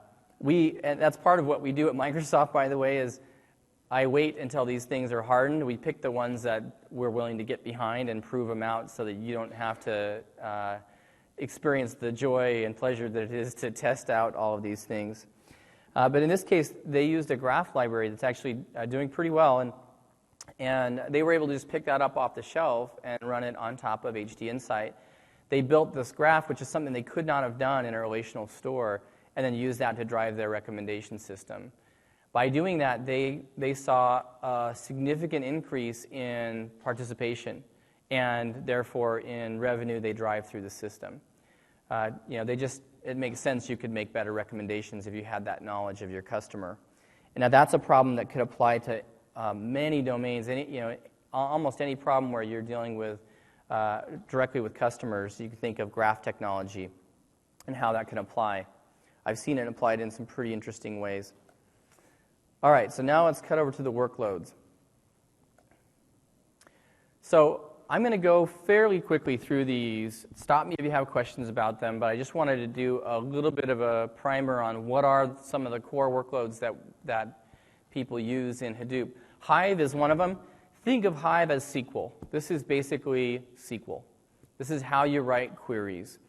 that's part of what we do at Microsoft, by the way, is I wait until these things are hardened. We pick the ones that we're willing to get behind and prove them out so that you don't have to experience the joy and pleasure that it is to test out all of these things. But in this case, they used a graph library that's actually doing pretty well, and they were able to just pick that up off the shelf and run it on top of HDInsight. They built this graph, which is something they could not have done in a relational store, and then used that to drive their recommendation system. By doing that, they saw a significant increase in participation, and therefore in revenue they drive through the system. It makes sense you could make better recommendations if you had that knowledge of your customer. And now that's a problem that could apply to many domains. Almost any problem where you're dealing with directly with customers, you can think of graph technology and how that can apply. I've seen it applied in some pretty interesting ways. All right, so now let's cut over to the workloads. So I'm going to go fairly quickly through these. Stop me if you have questions about them, but I just wanted to do a little bit of a primer on what are some of the core workloads that people use in Hadoop. Hive is one of them. Think of Hive as SQL. This is basically SQL. This is how you write queries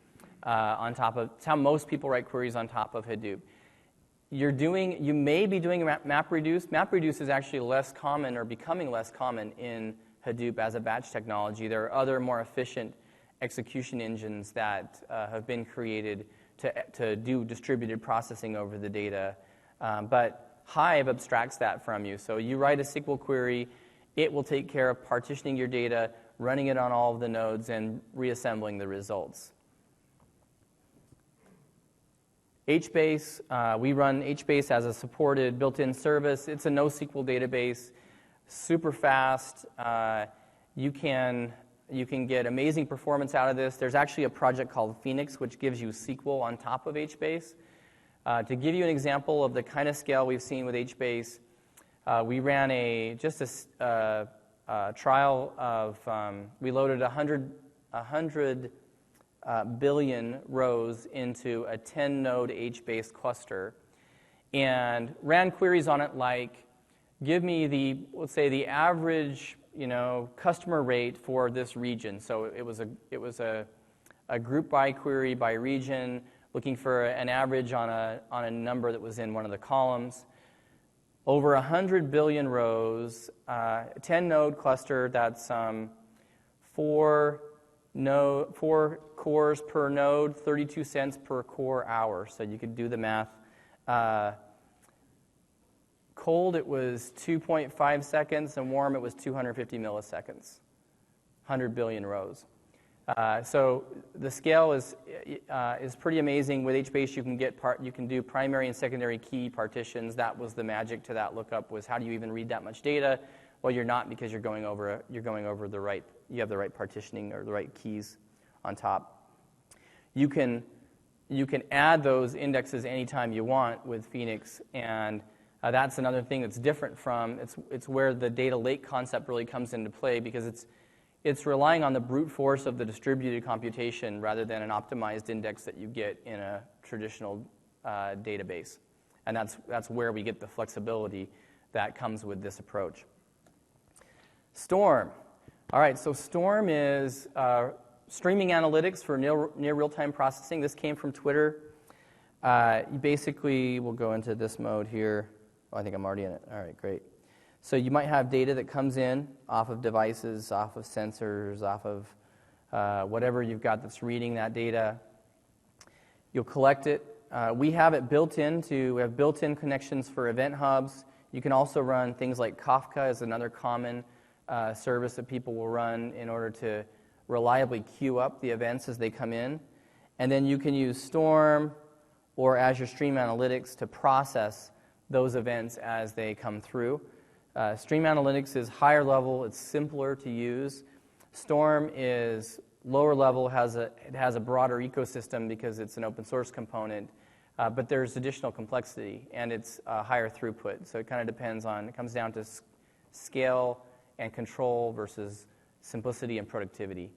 on top of, it's how most people write queries on top of Hadoop. You may be doing MapReduce. MapReduce is actually less common or becoming less common in Hadoop as a batch technology. There are other more efficient execution engines that have been created to do distributed processing over the data. But Hive abstracts that from you. So you write a SQL query, it will take care of partitioning your data, running it on all of the nodes, and reassembling the results. HBase, we run HBase as a supported built-in service. It's a NoSQL database, super fast. You can get amazing performance out of this. There's actually a project called Phoenix, which gives you SQL on top of HBase. To give you an example of the kind of scale we've seen with HBase, we ran a trial of, we loaded 100 billion rows into a 10-node HBase cluster and ran queries on it like, give me let's say the average, customer rate for this region. So it was a group by query by region, looking for an average on a number that was in one of the columns. Over 100 billion rows, 10-node cluster, that's 4 cores per node, 32 cents per core hour. So you could do the math. Cold, it was 2.5 seconds, and warm, it was 250 milliseconds. 100 billion rows. So the scale is pretty amazing. With HBase, you can do primary and secondary key partitions. That was the magic to that lookup. Was how do you even read that much data? Well, you're not, because you have the right partitioning or the right keys on top. You can add those indexes anytime you want with Phoenix, and that's another thing that's different from it's where the data lake concept really comes into play, because it's relying on the brute force of the distributed computation rather than an optimized index that you get in a traditional database. And that's where we get the flexibility that comes with this approach. Storm. All right, so Storm is streaming analytics for near real-time processing. This came from Twitter. You basically will go into this mode here. Oh, I think I'm already in it. All right, great. So you might have data that comes in off of devices, off of sensors, off of whatever you've got that's reading that data. You'll collect it. We have built-in connections for event hubs. You can also run things like Kafka as another common service that people will run in order to reliably queue up the events as they come in. And then you can use Storm or Azure Stream Analytics to process those events as they come through. Stream Analytics is higher level. It's simpler to use. Storm is lower level. It has a broader ecosystem because it's an open source component. But there's additional complexity, and it's higher throughput. So it kind of it comes down to scale and control versus simplicity and productivity.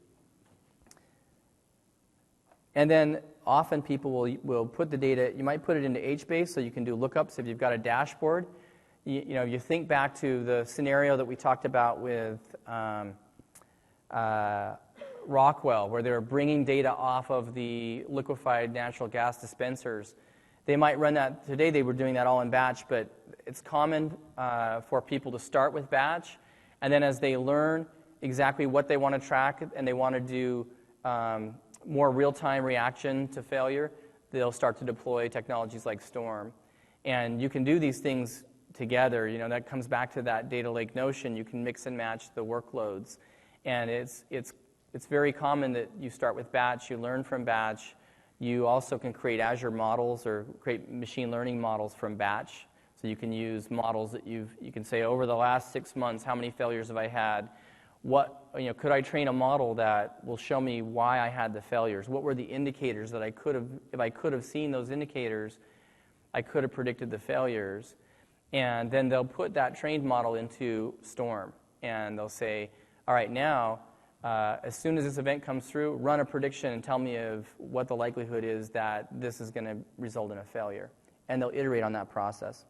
And then often people will put the data, you might put it into HBase so you can do lookups if you've got a dashboard. you think back to the scenario that we talked about with Rockwell, where they were bringing data off of the liquefied natural gas dispensers. They might run that, today they were doing that all in batch, but it's common for people to start with batch, and then as they learn exactly what they want to track and they want to do more real-time reaction to failure, they'll start to deploy technologies like Storm. And you can do these things together. That comes back to that data lake notion. You can mix and match the workloads. And it's very common that you start with batch, you learn from batch. You also can create Azure models or create machine learning models from batch. So you can use models that you can say, over the last 6 months, how many failures have I had? Could I train a model that will show me why I had the failures? What were the indicators that if I could have seen those indicators, I could have predicted the failures. And then they'll put that trained model into Storm. And they'll say, all right, now, as soon as this event comes through, run a prediction and tell me of what the likelihood is that this is going to result in a failure. And they'll iterate on that process.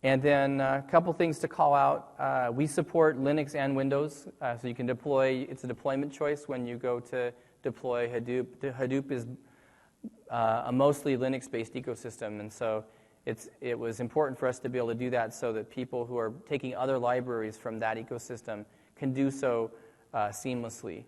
And then a couple things to call out. We support Linux and Windows, so you can deploy. It's a deployment choice when you go to deploy Hadoop. Hadoop is a mostly Linux-based ecosystem, and so it was important for us to be able to do that so that people who are taking other libraries from that ecosystem can do so seamlessly.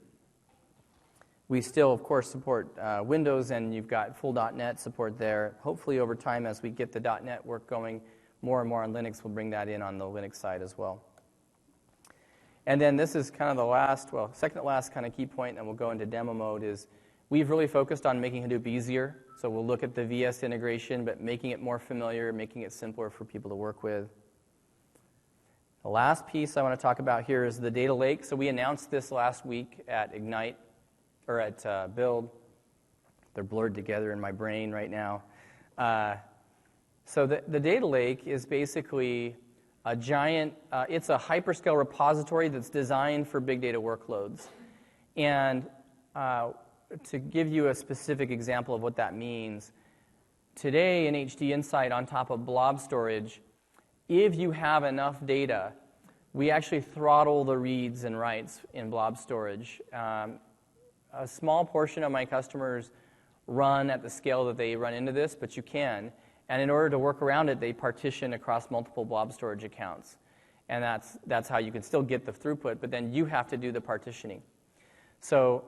We still, of course, support Windows, and you've got full .NET support there. Hopefully, over time, as we get the .NET work going more and more on Linux, we'll bring that in on the Linux side as well. And then this is kind of the second to last kind of key point, and we'll go into demo mode, is we've really focused on making Hadoop easier. So we'll look at the VS integration, but making it more familiar, making it simpler for people to work with. The last piece I want to talk about here is the data lake. So we announced this last week at Ignite, or at Build. They're blurred together in my brain right now. So the data lake is basically a giant, it's a hyperscale repository that's designed for big data workloads. And to give you a specific example of what that means, today in HDInsight on top of blob storage, if you have enough data, we actually throttle the reads and writes in blob storage. A small portion of my customers run at the scale that they run into this, but you can. And in order to work around it, they partition across multiple blob storage accounts. And that's how you can still get the throughput, but then you have to do the partitioning. So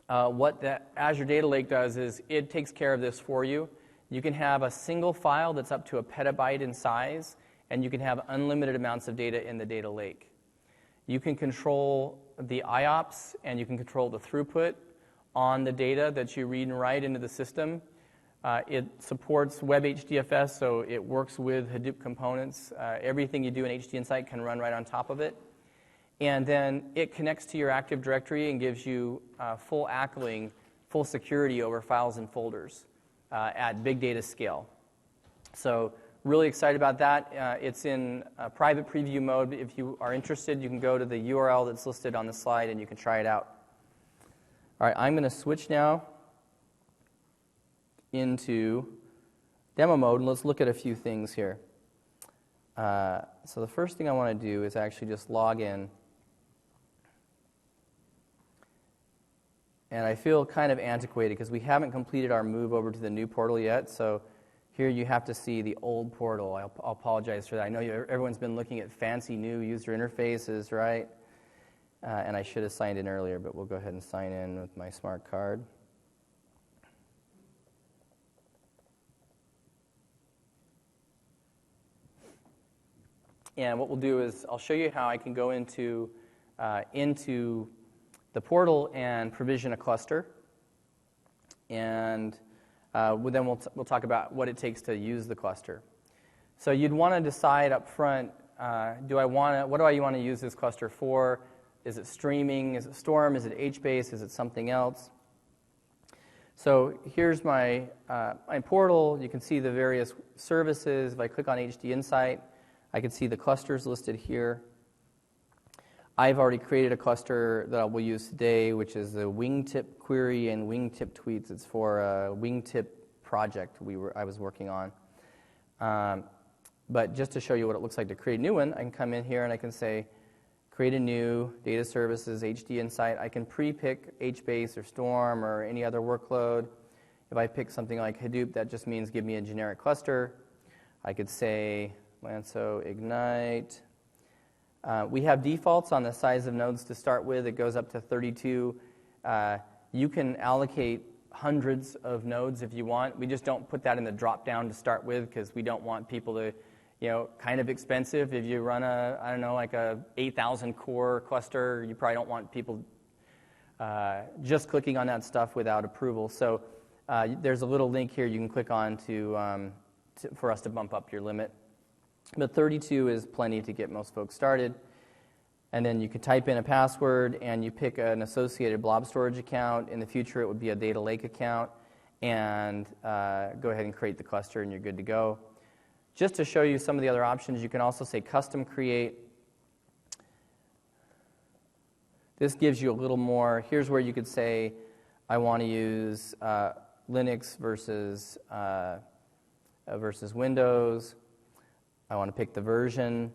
what the Azure Data Lake does is it takes care of this for you. You can have a single file that's up to a petabyte in size, and you can have unlimited amounts of data in the data lake. You can control the IOPS, and you can control the throughput on the data that you read and write into the system. It supports web HDFS, so it works with Hadoop components. Everything you do in HDInsight can run right on top of it. And then it connects to your Active Directory and gives you full ACLing, full security over files and folders at big data scale. So really excited about that. It's in private preview mode. If you are interested, you can go to the URL that's listed on the slide and you can try it out. All right, I'm going to switch now into demo mode, and let's look at a few things here. So the first thing I want to do is actually just log in. And I feel kind of antiquated because we haven't completed our move over to the new portal yet. So here you have to see the old portal. I'll apologize for that. I know everyone's been looking at fancy new user interfaces, right? And I should have signed in earlier, but we'll go ahead and sign in with my smart card. And what we'll do is I'll show you how I can go into the portal and provision a cluster. And then we'll talk about what it takes to use the cluster. So you'd want to decide up front, what do I want to use this cluster for? Is it streaming? Is it Storm? Is it HBase? Is it something else? So here's my portal. You can see the various services. If I click on HDInsight, I can see the clusters listed here. I've already created a cluster that I will use today, which is the wingtip query and wingtip tweets. It's for a wingtip project I was working on. But just to show you what it looks like to create a new one, I can come in here and I can say, create a new data services, HDInsight. I can pre-pick HBase or Storm or any other workload. If I pick something like Hadoop, that just means give me a generic cluster. I could say Lanso Ignite. We have defaults on the size of nodes to start with. It goes up to 32. You can allocate hundreds of nodes if you want. We just don't put that in the drop-down to start with because we don't want people to, kind of expensive. If you run like a 8,000 core cluster, you probably don't want people just clicking on that stuff without approval. So there's a little link here you can click on for us to bump up your limit. But 32 is plenty to get most folks started. And then you can type in a password, and you pick an associated blob storage account. In the future, it would be a data lake account. And go ahead and create the cluster, and you're good to go. Just to show you some of the other options, you can also say custom create. This gives you a little more. Here's where you could say, I want to use Linux versus Windows. I want to pick the version.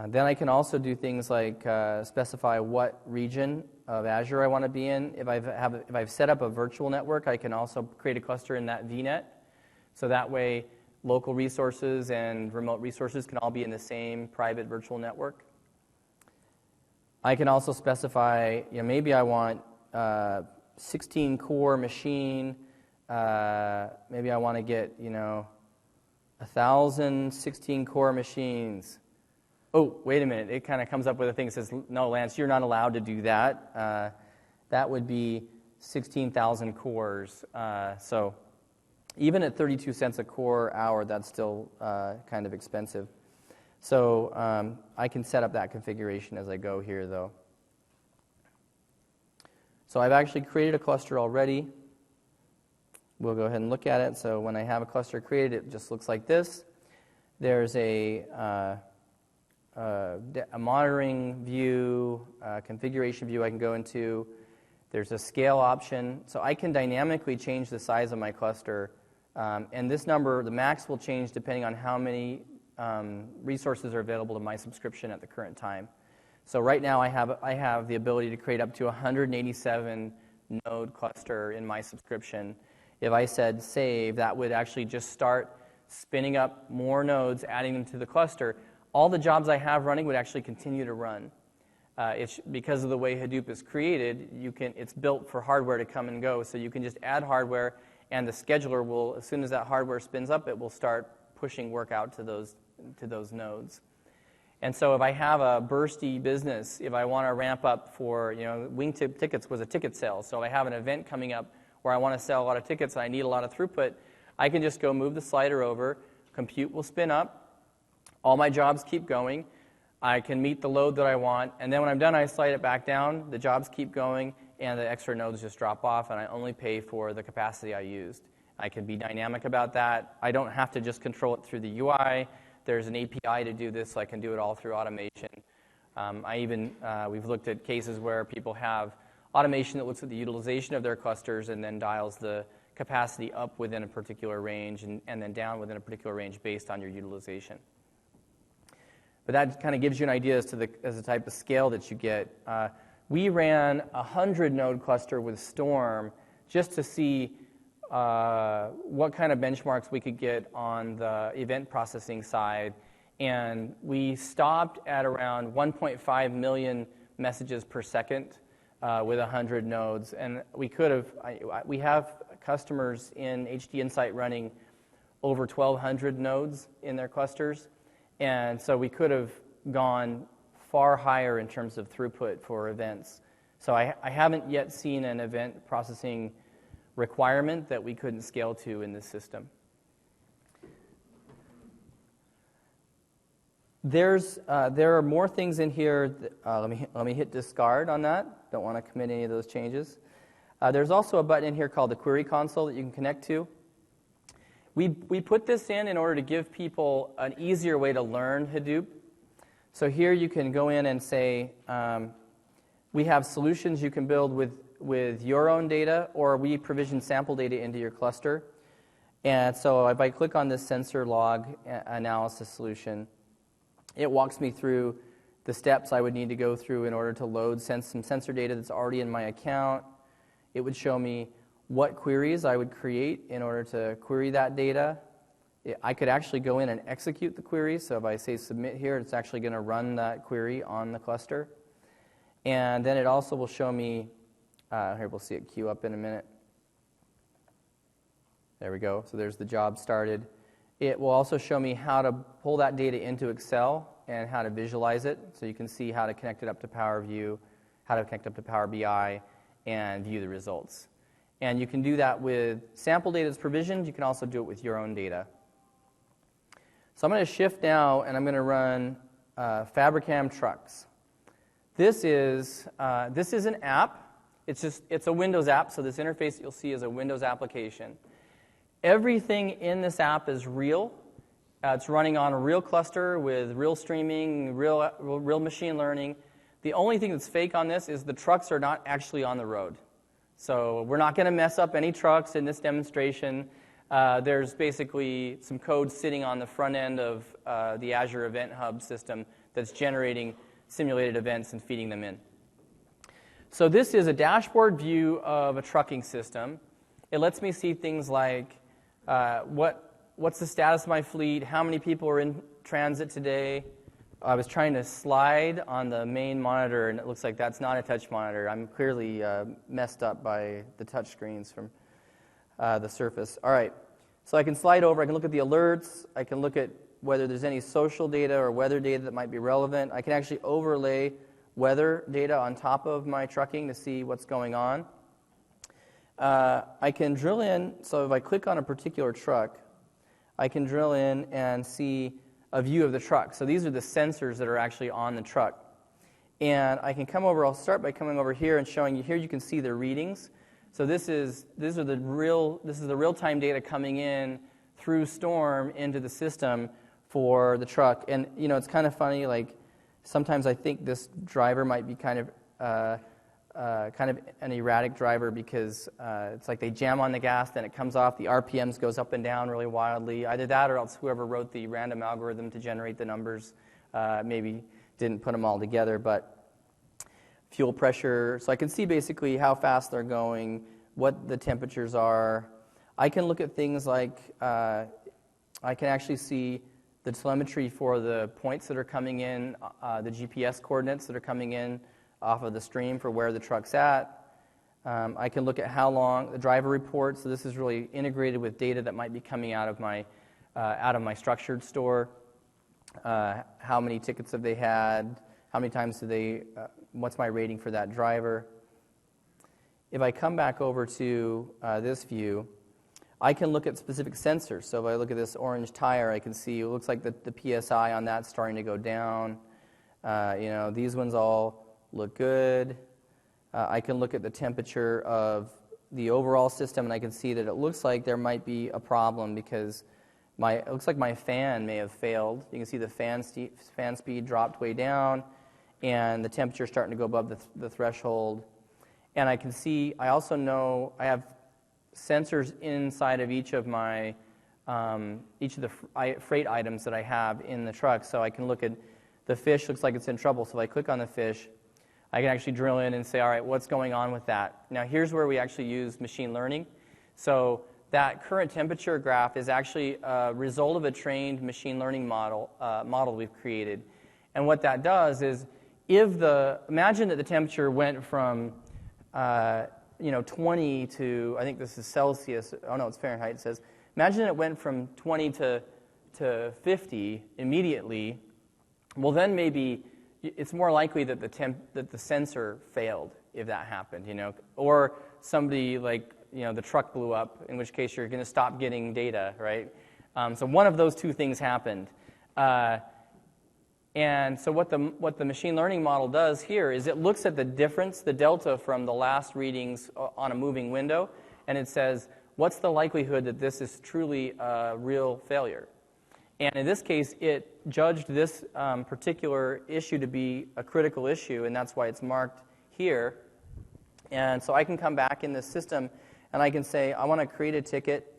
Then I can also do things like specify what region of Azure I want to be in. If I've set up a virtual network, I can also create a cluster in that VNet. So that way, local resources and remote resources can all be in the same private virtual network. I can also specify, maybe I want 16 core machine. Maybe I want to get, 1,000 16 core machines. Oh, wait a minute. It kind of comes up with a thing that says, no, Lance, you're not allowed to do that. That would be 16,000 cores. So even at 32 cents a core hour, that's still kind of expensive. So I can set up that configuration as I go here, though. So I've actually created a cluster already. We'll go ahead and look at it. So when I have a cluster created, it just looks like this. There's a monitoring view, configuration view I can go into. There's a scale option. So I can dynamically change the size of my cluster. And this number, the max, will change depending on how many resources are available to my subscription at the current time. So right now I have the ability to create up to 187 node cluster in my subscription. If I said save, that would actually just start spinning up more nodes, adding them to the cluster. All the jobs I have running would actually continue to run. It's because of the way Hadoop is created, it's built for hardware to come and go, so you can just add hardware, and the scheduler will, as soon as that hardware spins up, it will start pushing work out to those nodes. And so if I have a bursty business, if I want to ramp up for, Wingtip Tickets was a ticket sale, so if I have an event coming up where I want to sell a lot of tickets and I need a lot of throughput, I can just go move the slider over, compute will spin up, all my jobs keep going, I can meet the load that I want, and then when I'm done, I slide it back down, the jobs keep going, and the extra nodes just drop off, and I only pay for the capacity I used. I can be dynamic about that. I don't have to just control it through the UI. There's an API to do this, so I can do it all through automation. We've looked at cases where people have automation that looks at the utilization of their clusters and then dials the capacity up within a particular range and then down within a particular range based on your utilization. But that kind of gives you an idea as to the type of scale that you get. We ran a 100-node cluster with Storm just to see what kind of benchmarks we could get on the event processing side. And we stopped at around 1.5 million messages per second with 100 nodes. And we have customers in HDInsight running over 1,200 nodes in their clusters. And so we could have gone far higher in terms of throughput for events. So I haven't yet seen an event processing requirement that we couldn't scale to in this system. There are more things in here. Let me hit discard on that. Don't want to commit any of those changes. There's also a button in here called the Query Console that you can connect to. We put this in order to give people an easier way to learn Hadoop. So here you can go in and say, we have solutions you can build with your own data, or we provision sample data into your cluster. And so if I click on this sensor log analysis solution, it walks me through the steps I would need to go through in order to load some sensor data that's already in my account. It would show me what queries I would create in order to query that data. I could actually go in and execute the query. So if I say submit here, it's actually going to run that query on the cluster. And then it also will show me, here we'll see it queue up in a minute. There we go. So there's the job started. It will also show me how to pull that data into Excel and how to visualize it. So you can see how to connect it up to Power View, how to connect up to Power BI, and view the results. And you can do that with sample data that's provisioned. You can also do it with your own data. So I'm going to shift now, and I'm going to run Fabricam trucks. This is an app. It's a Windows app, so this interface you'll see is a Windows application. Everything in this app is real. It's running on a real cluster with real streaming, real machine learning. The only thing that's fake on this is the trucks are not actually on the road. So we're not going to mess up any trucks in this demonstration. There's basically some code sitting on the front end of the Azure Event Hub system that's generating simulated events and feeding them in. So this is a dashboard view of a trucking system. It lets me see things like what's the status of my fleet, how many people are in transit today. I was trying to slide on the main monitor, and it looks like that's not a touch monitor. I'm clearly messed up by the touch screens from the Surface. All right, so I can slide over. I can look at the alerts. I can look at whether there's any social data or weather data that might be relevant. I can actually overlay weather data on top of my trucking to see what's going on. I can drill in, so if I click on a particular truck, I can drill in and see a view of the truck. So these are the sensors that are actually on the truck. And I can come over, I'll start by coming over here and showing you, here you can see the readings. So this is the real-time data coming in through Storm into the system for the truck. And you know, it's kind of funny, like sometimes I think this driver might be kind of an erratic driver because it's like they jam on the gas, then it comes off, the RPMs goes up and down really wildly. Either that or else whoever wrote the random algorithm to generate the numbers maybe didn't put them all together. But fuel pressure, so I can see basically how fast they're going, what the temperatures are. I can look at things like, I can actually see the telemetry for the points that are coming in, the GPS coordinates that are coming in off of the stream for where the truck's at. I can look at how long, the driver report, so this is really integrated with data that might be coming out of my structured store. How many tickets have they had? How many times do they, what's my rating for that driver? If I come back over to this view, I can look at specific sensors. So if I look at this orange tire, I can see it looks like the PSI on that's starting to go down. These ones all look good. I can look at the temperature of the overall system, and I can see that it looks like there might be a problem because it looks like my fan may have failed. You can see the fan speed dropped way down, and the temperature starting to go above the threshold. And I can see, I also know I have sensors inside of each of my each of the freight items that I have in the truck. So I can look at the fish looks like it's in trouble. So if I click on the fish, I can actually drill in and say, all right, what's going on with that? Now here's where we actually use machine learning. So that current temperature graph is actually a result of a trained machine learning model we've created. And what that does is, imagine that the temperature went from 20 to, I think this is Celsius, oh no, it's Fahrenheit, it says, imagine it went from 20 to 50 immediately. Well, then maybe it's more likely that the sensor failed if that happened, or somebody the truck blew up, in which case you're going to stop getting data, right? So one of those two things happened. And so what the machine learning model does here is it looks at the difference, the delta from the last readings on a moving window, and it says, what's the likelihood that this is truly a real failure? And in this case, it judged this particular issue to be a critical issue, and that's why it's marked here. And so I can come back in this system, and I can say, I want to create a ticket,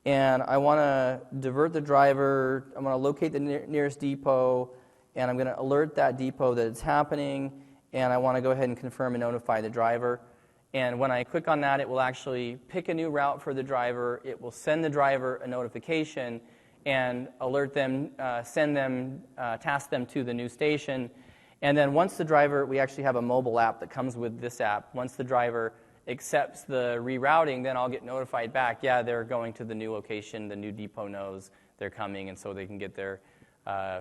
and I want to divert the driver. I'm going to locate the nearest depot, and I'm going to alert that depot that it's happening, and I want to go ahead and confirm and notify the driver. And when I click on that, it will actually pick a new route for the driver. It will send the driver a notification and alert them, task them to the new station. And then once the driver, we actually have a mobile app that comes with this app. Once the driver accepts the rerouting, then I'll get notified back, yeah, they're going to the new location, the new depot knows they're coming, and so they can get their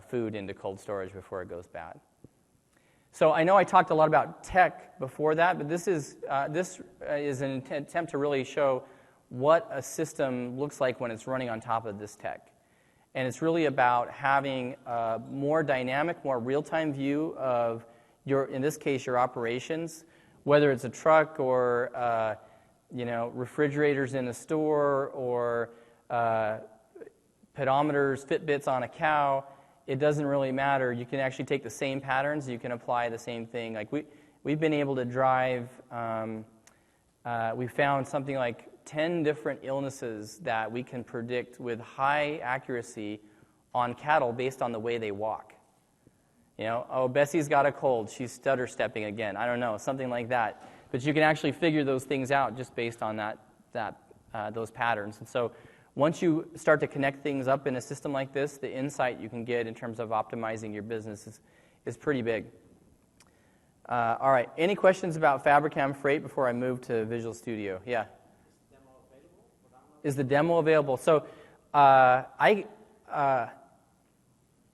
food into cold storage before it goes bad. So I know I talked a lot about tech before that, but this is an attempt to really show what a system looks like when it's running on top of this tech. And it's really about having a more dynamic, more real-time view of in this case, your operations, whether it's a truck or refrigerators in a store or pedometers, Fitbits on a cow. It doesn't really matter. You can actually take the same patterns. You can apply the same thing. Like we've been able to drive. We found something like 10 different illnesses that we can predict with high accuracy on cattle based on the way they walk. Bessie's got a cold. She's stutter stepping again. I don't know, something like that. But you can actually figure those things out just based on those patterns. And so once you start to connect things up in a system like this, the insight you can get in terms of optimizing your business is pretty big. All right, any questions about Fabricam Freight before I move to Visual Studio? Yeah? Is the demo available? So I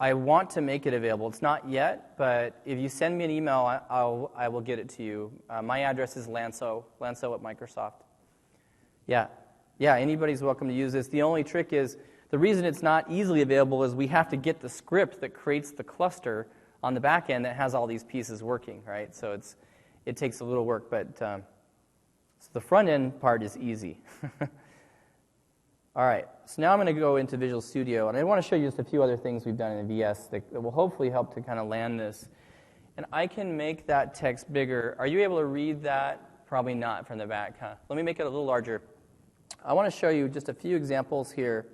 want to make it available. It's not yet, but if you send me an email, I will get it to you. My address is Lanso at Microsoft. Yeah, anybody's welcome to use this. The only trick is, the reason it's not easily available is we have to get the script that creates the cluster on the back end that has all these pieces working, right? So it takes a little work, but so the front end part is easy. All right, so now I'm going to go into Visual Studio, and I want to show you just a few other things we've done in the VS that will hopefully help to kind of land this. And I can make that text bigger. Are you able to read that? Probably not from the back, huh? Let me make it a little larger. I want to show you just a few examples here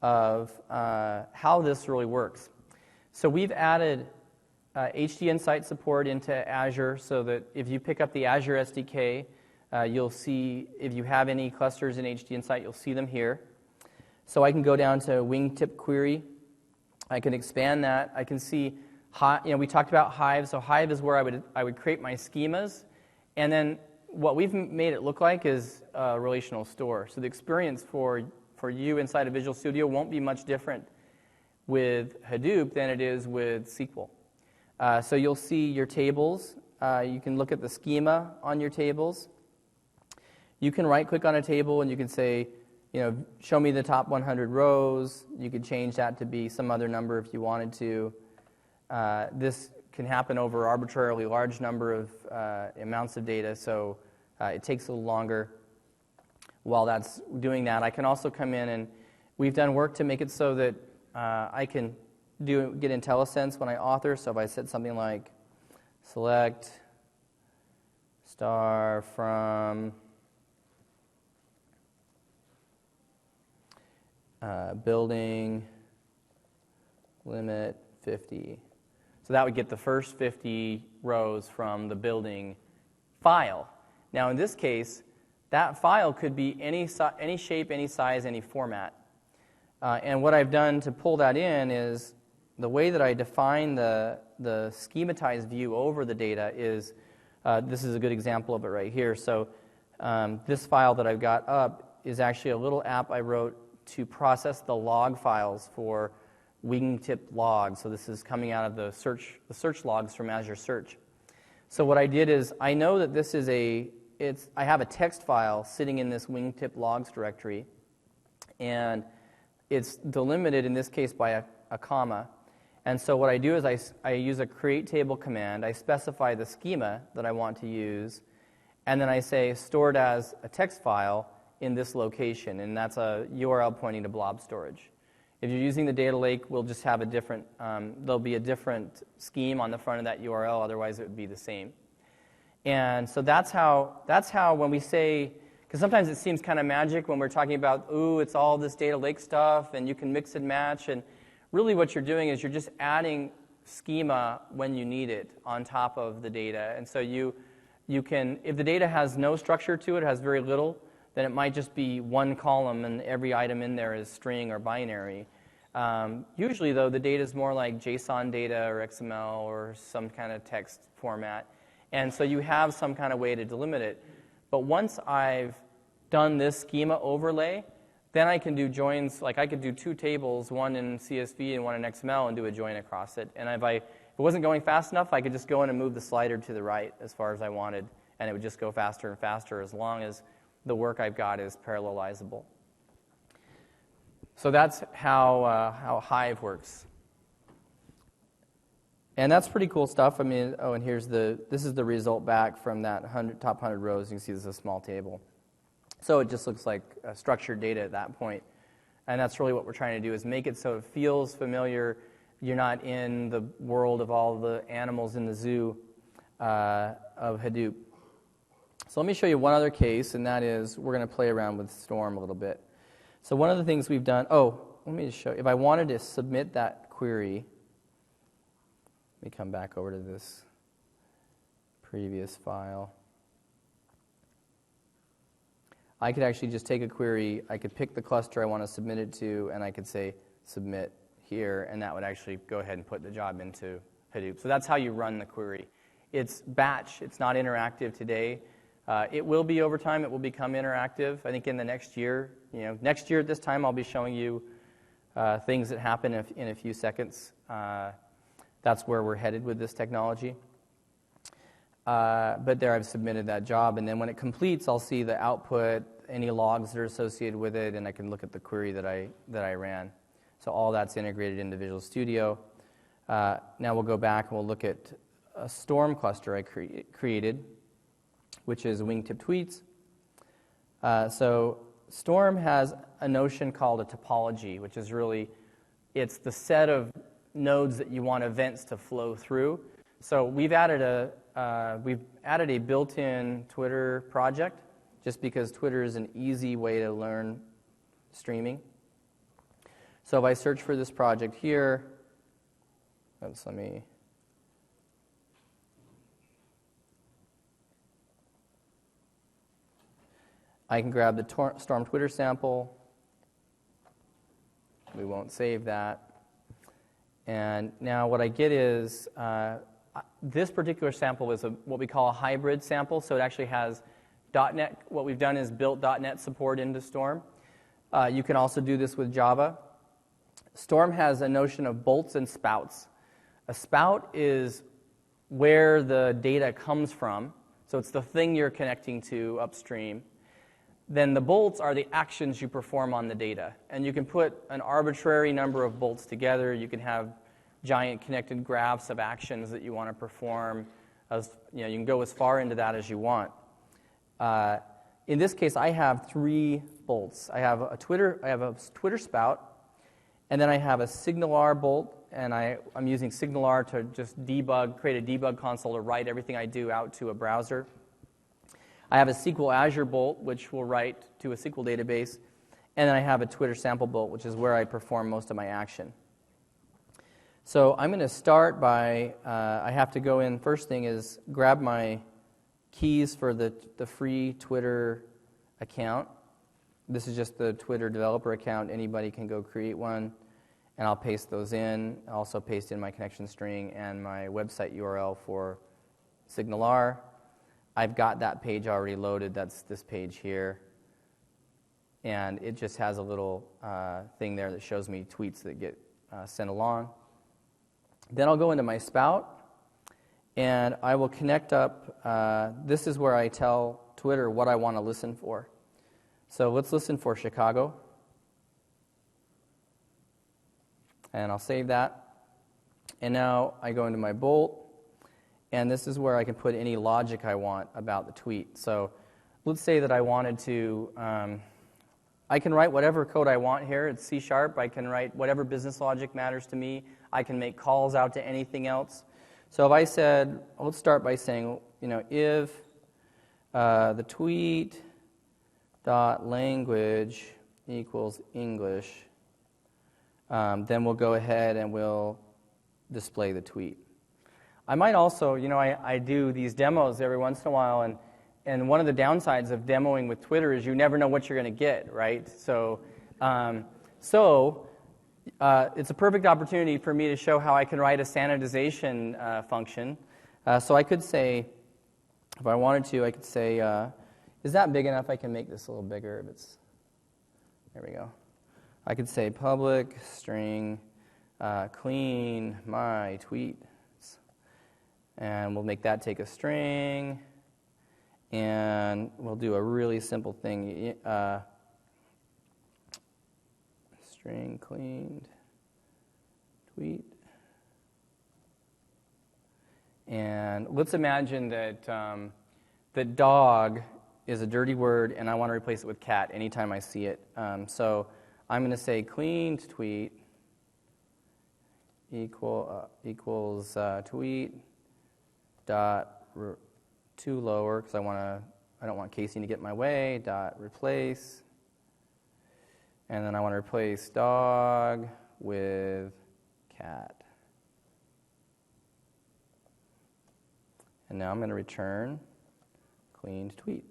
of how this really works. So we've added HDInsight support into Azure so that if you pick up the Azure SDK, you'll see, if you have any clusters in HDInsight, you'll see them here. So I can go down to wingtip query. I can expand that. I can see, we talked about Hive. So Hive is where I would create my schemas. And then what we've made it look like is a relational store. So the experience for you inside of Visual Studio won't be much different with Hadoop than it is with SQL. So you'll see your tables. You can look at the schema on your tables. You can right-click on a table and you can say, show me the top 100 rows. You could change that to be some other number if you wanted to. This can happen over arbitrarily large number of amounts of data, so it takes a little longer. While that's doing that, I can also come in and we've done work to make it so that I can get IntelliSense when I author. So if I said something like select star from building limit 50. So that would get the first 50 rows from the building file. Now in this case, that file could be any shape, any size, any format. And what I've done to pull that in is the way that I define the schematized view over the data is, this is a good example of it right here. So this file that I've got up is actually a little app I wrote to process the log files for wingtip logs. So this is coming out of the search logs from Azure Search. So what I did is, I know that this is I have a text file sitting in this wingtip logs directory, and it's delimited in this case by a comma. And so what I do is I use a create table command. I specify the schema that I want to use, and then I say stored as a text file in this location, and that's a URL pointing to blob storage. If you're using the data lake, we'll just have a different, there'll be a different scheme on the front of that URL, otherwise it would be the same. And so that's how when we say, Because sometimes it seems kind of magic when we're talking about, ooh, it's all this data lake stuff, and you can mix and match. And really what you're doing is you're just adding schema when you need it on top of the data. And so you can, if the data has no structure to it, has very little, then it might just be one column and every item in there is string or binary. Usually, though, the data is more like JSON data or XML or some kind of text format. And so you have some kind of way to delimit it. But once I've done this schema overlay, then I can do joins. Like I could do two tables, one in CSV and one in XML, and do a join across it. And if it wasn't going fast enough, I could just go in and move the slider to the right as far as I wanted, and it would just go faster and faster as long as the work I've got is parallelizable. So that's how Hive works. And that's pretty cool stuff. I mean, oh, and this is the result back from that top 100 rows. You can see this is a small table. So it just looks like structured data at that point. And that's really what we're trying to do, is make it so it feels familiar. You're not in the world of all the animals in the zoo of Hadoop. So let me show you one other case, and that is we're going to play around with Storm a little bit. So one of the things we've done, let me just show you. If I wanted to submit that query, let me come back over to this previous file. I could actually just take a query, I could pick the cluster I want to submit it to, and I could say submit here, and that would actually go ahead and put the job into Hadoop. So that's how you run the query. It's batch, it's not interactive today. It will be over time, it will become interactive. I think in the next year, next year at this time I'll be showing you things that happen in a few seconds. That's where we're headed with this technology. But there I've submitted that job, and then when it completes, I'll see the output, any logs that are associated with it, and I can look at the query that I ran. So all that's integrated into Visual Studio. Now we'll go back and we'll look at a Storm cluster I created, which is wingtip tweets. So Storm has a notion called a topology, which is really, it's the set of nodes that you want events to flow through. So we've added a built-in Twitter project, just because Twitter is an easy way to learn streaming. So if I search for this project here, I can grab the Storm Twitter sample. We won't save that. And now what I get is, this particular sample is what we call a hybrid sample, so it actually has .NET. What we've done is built .NET support into Storm. You can also do this with Java. Storm has a notion of bolts and spouts. A spout is where the data comes from, so it's the thing you're connecting to upstream. Then the bolts are the actions you perform on the data. And you can put an arbitrary number of bolts together. You can have giant connected graphs of actions that you want to perform. You can go as far into that as you want. In this case, I have 3 bolts. I have a Twitter spout, and then I have a SignalR bolt, and I'm using SignalR to just create a debug console to write everything I do out to a browser. I have a SQL Azure bolt, which will write to a SQL database, and then I have a Twitter sample bolt, which is where I perform most of my action. So I'm going to start by, I have to go in, first thing is grab my keys for the free Twitter account. This is just the Twitter developer account. Anybody can go create one, and I'll paste those in. I'll also paste in my connection string and my website URL for SignalR. I've got that page already loaded. That's this page here. And it just has a little thing there that shows me tweets that get sent along. Then I'll go into my spout, and I will connect up. This is where I tell Twitter what I want to listen for. So let's listen for Chicago. And I'll save that. And now I go into my bolt. And this is where I can put any logic I want about the tweet. So let's say that I wanted to, I can write whatever code I want here. It's C#. I can write whatever business logic matters to me. I can make calls out to anything else. So if I said, let's start by saying, if the tweet dot language equals English, then we'll go ahead and we'll display the tweet. I might also, I do these demos every once in a while, and one of the downsides of demoing with Twitter is you never know what you're going to get, right? So it's a perfect opportunity for me to show how I can write a sanitization function. So I could say, if I wanted to, I could say, is that big enough? I can make this a little bigger. If it's, there we go. I could say public string clean my tweet. And we'll make that take a string. And we'll do a really simple thing. String cleaned tweet. And let's imagine that that dog is a dirty word, and I want to replace it with cat anytime I see it. So I'm going to say cleaned tweet equals tweet dot to lower, because I don't want casing to get in my way, dot replace. And then I want to replace dog with cat. And now I'm going to return cleaned tweet.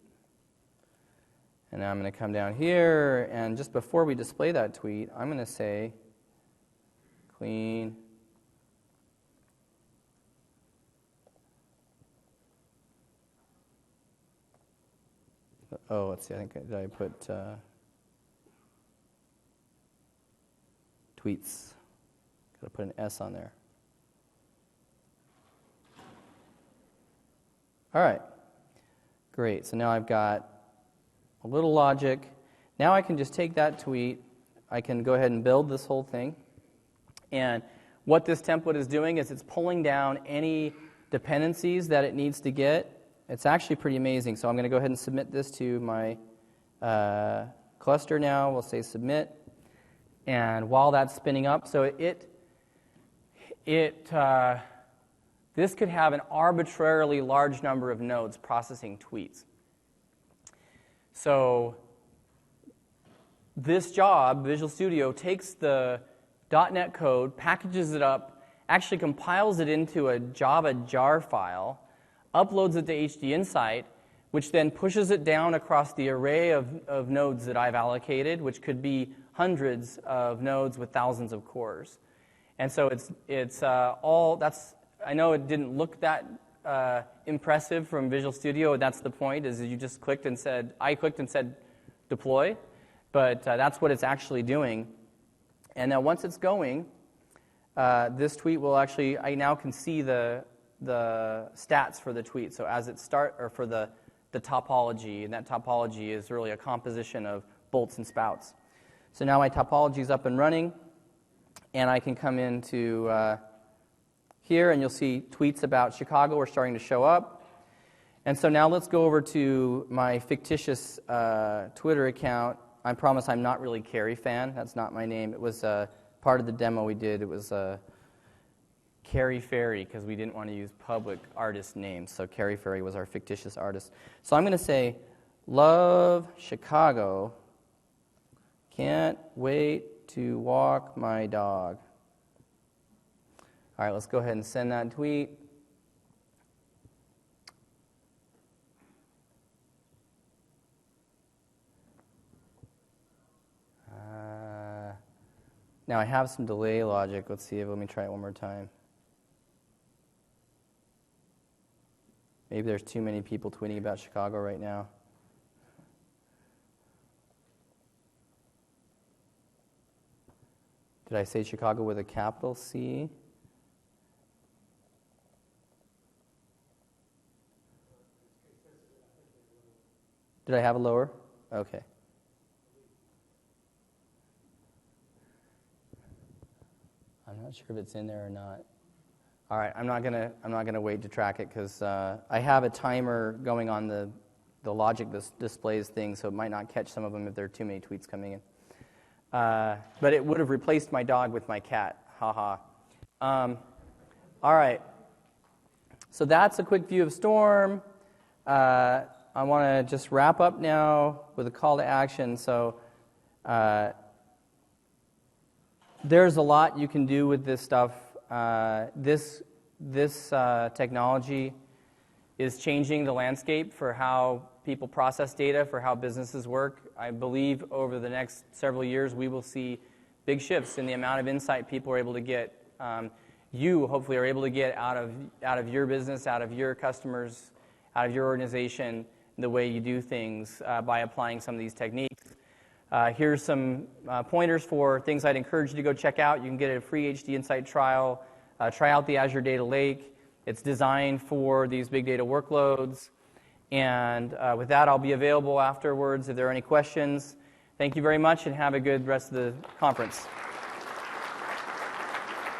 And now I'm going to come down here, and just before we display that tweet, I'm going to say clean. Oh, let's see, I think did I put tweets. Got to put an S on there. All right, great. So now I've got a little logic. Now I can just take that tweet. I can go ahead and build this whole thing. And what this template is doing is it's pulling down any dependencies that it needs to get. It's actually pretty amazing. So I'm going to go ahead and submit this to my cluster now. We'll say submit. And while that's spinning up, so this could have an arbitrarily large number of nodes processing tweets. So this job, Visual Studio, takes the .NET code, packages it up, actually compiles it into a Java jar file, uploads it to HDInsight, which then pushes it down across the array of nodes that I've allocated, which could be hundreds of nodes with thousands of cores. And so it's all, that's, I know it didn't look that impressive from Visual Studio. That's the point, is you just clicked and said, I clicked and said deploy, but that's what it's actually doing. And now once it's going, this tweet will actually, I now can see the stats for the tweet. So as it for the topology, and that topology is really a composition of bolts and spouts. So now my topology is up and running, and I can come into here, and you'll see tweets about Chicago are starting to show up. And so now let's go over to my fictitious Twitter account. I promise I'm not really Carrie fan. That's not my name. It was part of the demo we did. It was Carrie Ferry, because we didn't want to use public artist names. So Carrie Ferry was our fictitious artist. So I'm going to say, love Chicago. Can't wait to walk my dog. All right, let's go ahead and send that tweet. Now I have some delay logic. Let's see. Let me try it one more time. Maybe there's too many people tweeting about Chicago right now. Did I say Chicago with a capital C? Did I have a lower? Okay. I'm not sure if it's in there or not. All right, I'm not gonna wait to track it, because I have a timer going on the logic displays thing, so it might not catch some of them if there are too many tweets coming in. But it would have replaced my dog with my cat. Ha ha. All right. So that's a quick view of Storm. I want to just wrap up now with a call to action. So there's a lot you can do with this stuff. This technology is changing the landscape for how people process data, for how businesses work. I believe over the next several years we will see big shifts in the amount of insight people are able to get. You hopefully are able to get out of your business, out of your customers, out of your organization, the way you do things by applying some of these techniques. Here's some pointers for things I'd encourage you to go check out. You can get a free HDInsight trial. Try out the Azure Data Lake. It's designed for these big data workloads. And with that, I'll be available afterwards if there are any questions. Thank you very much, and have a good rest of the conference.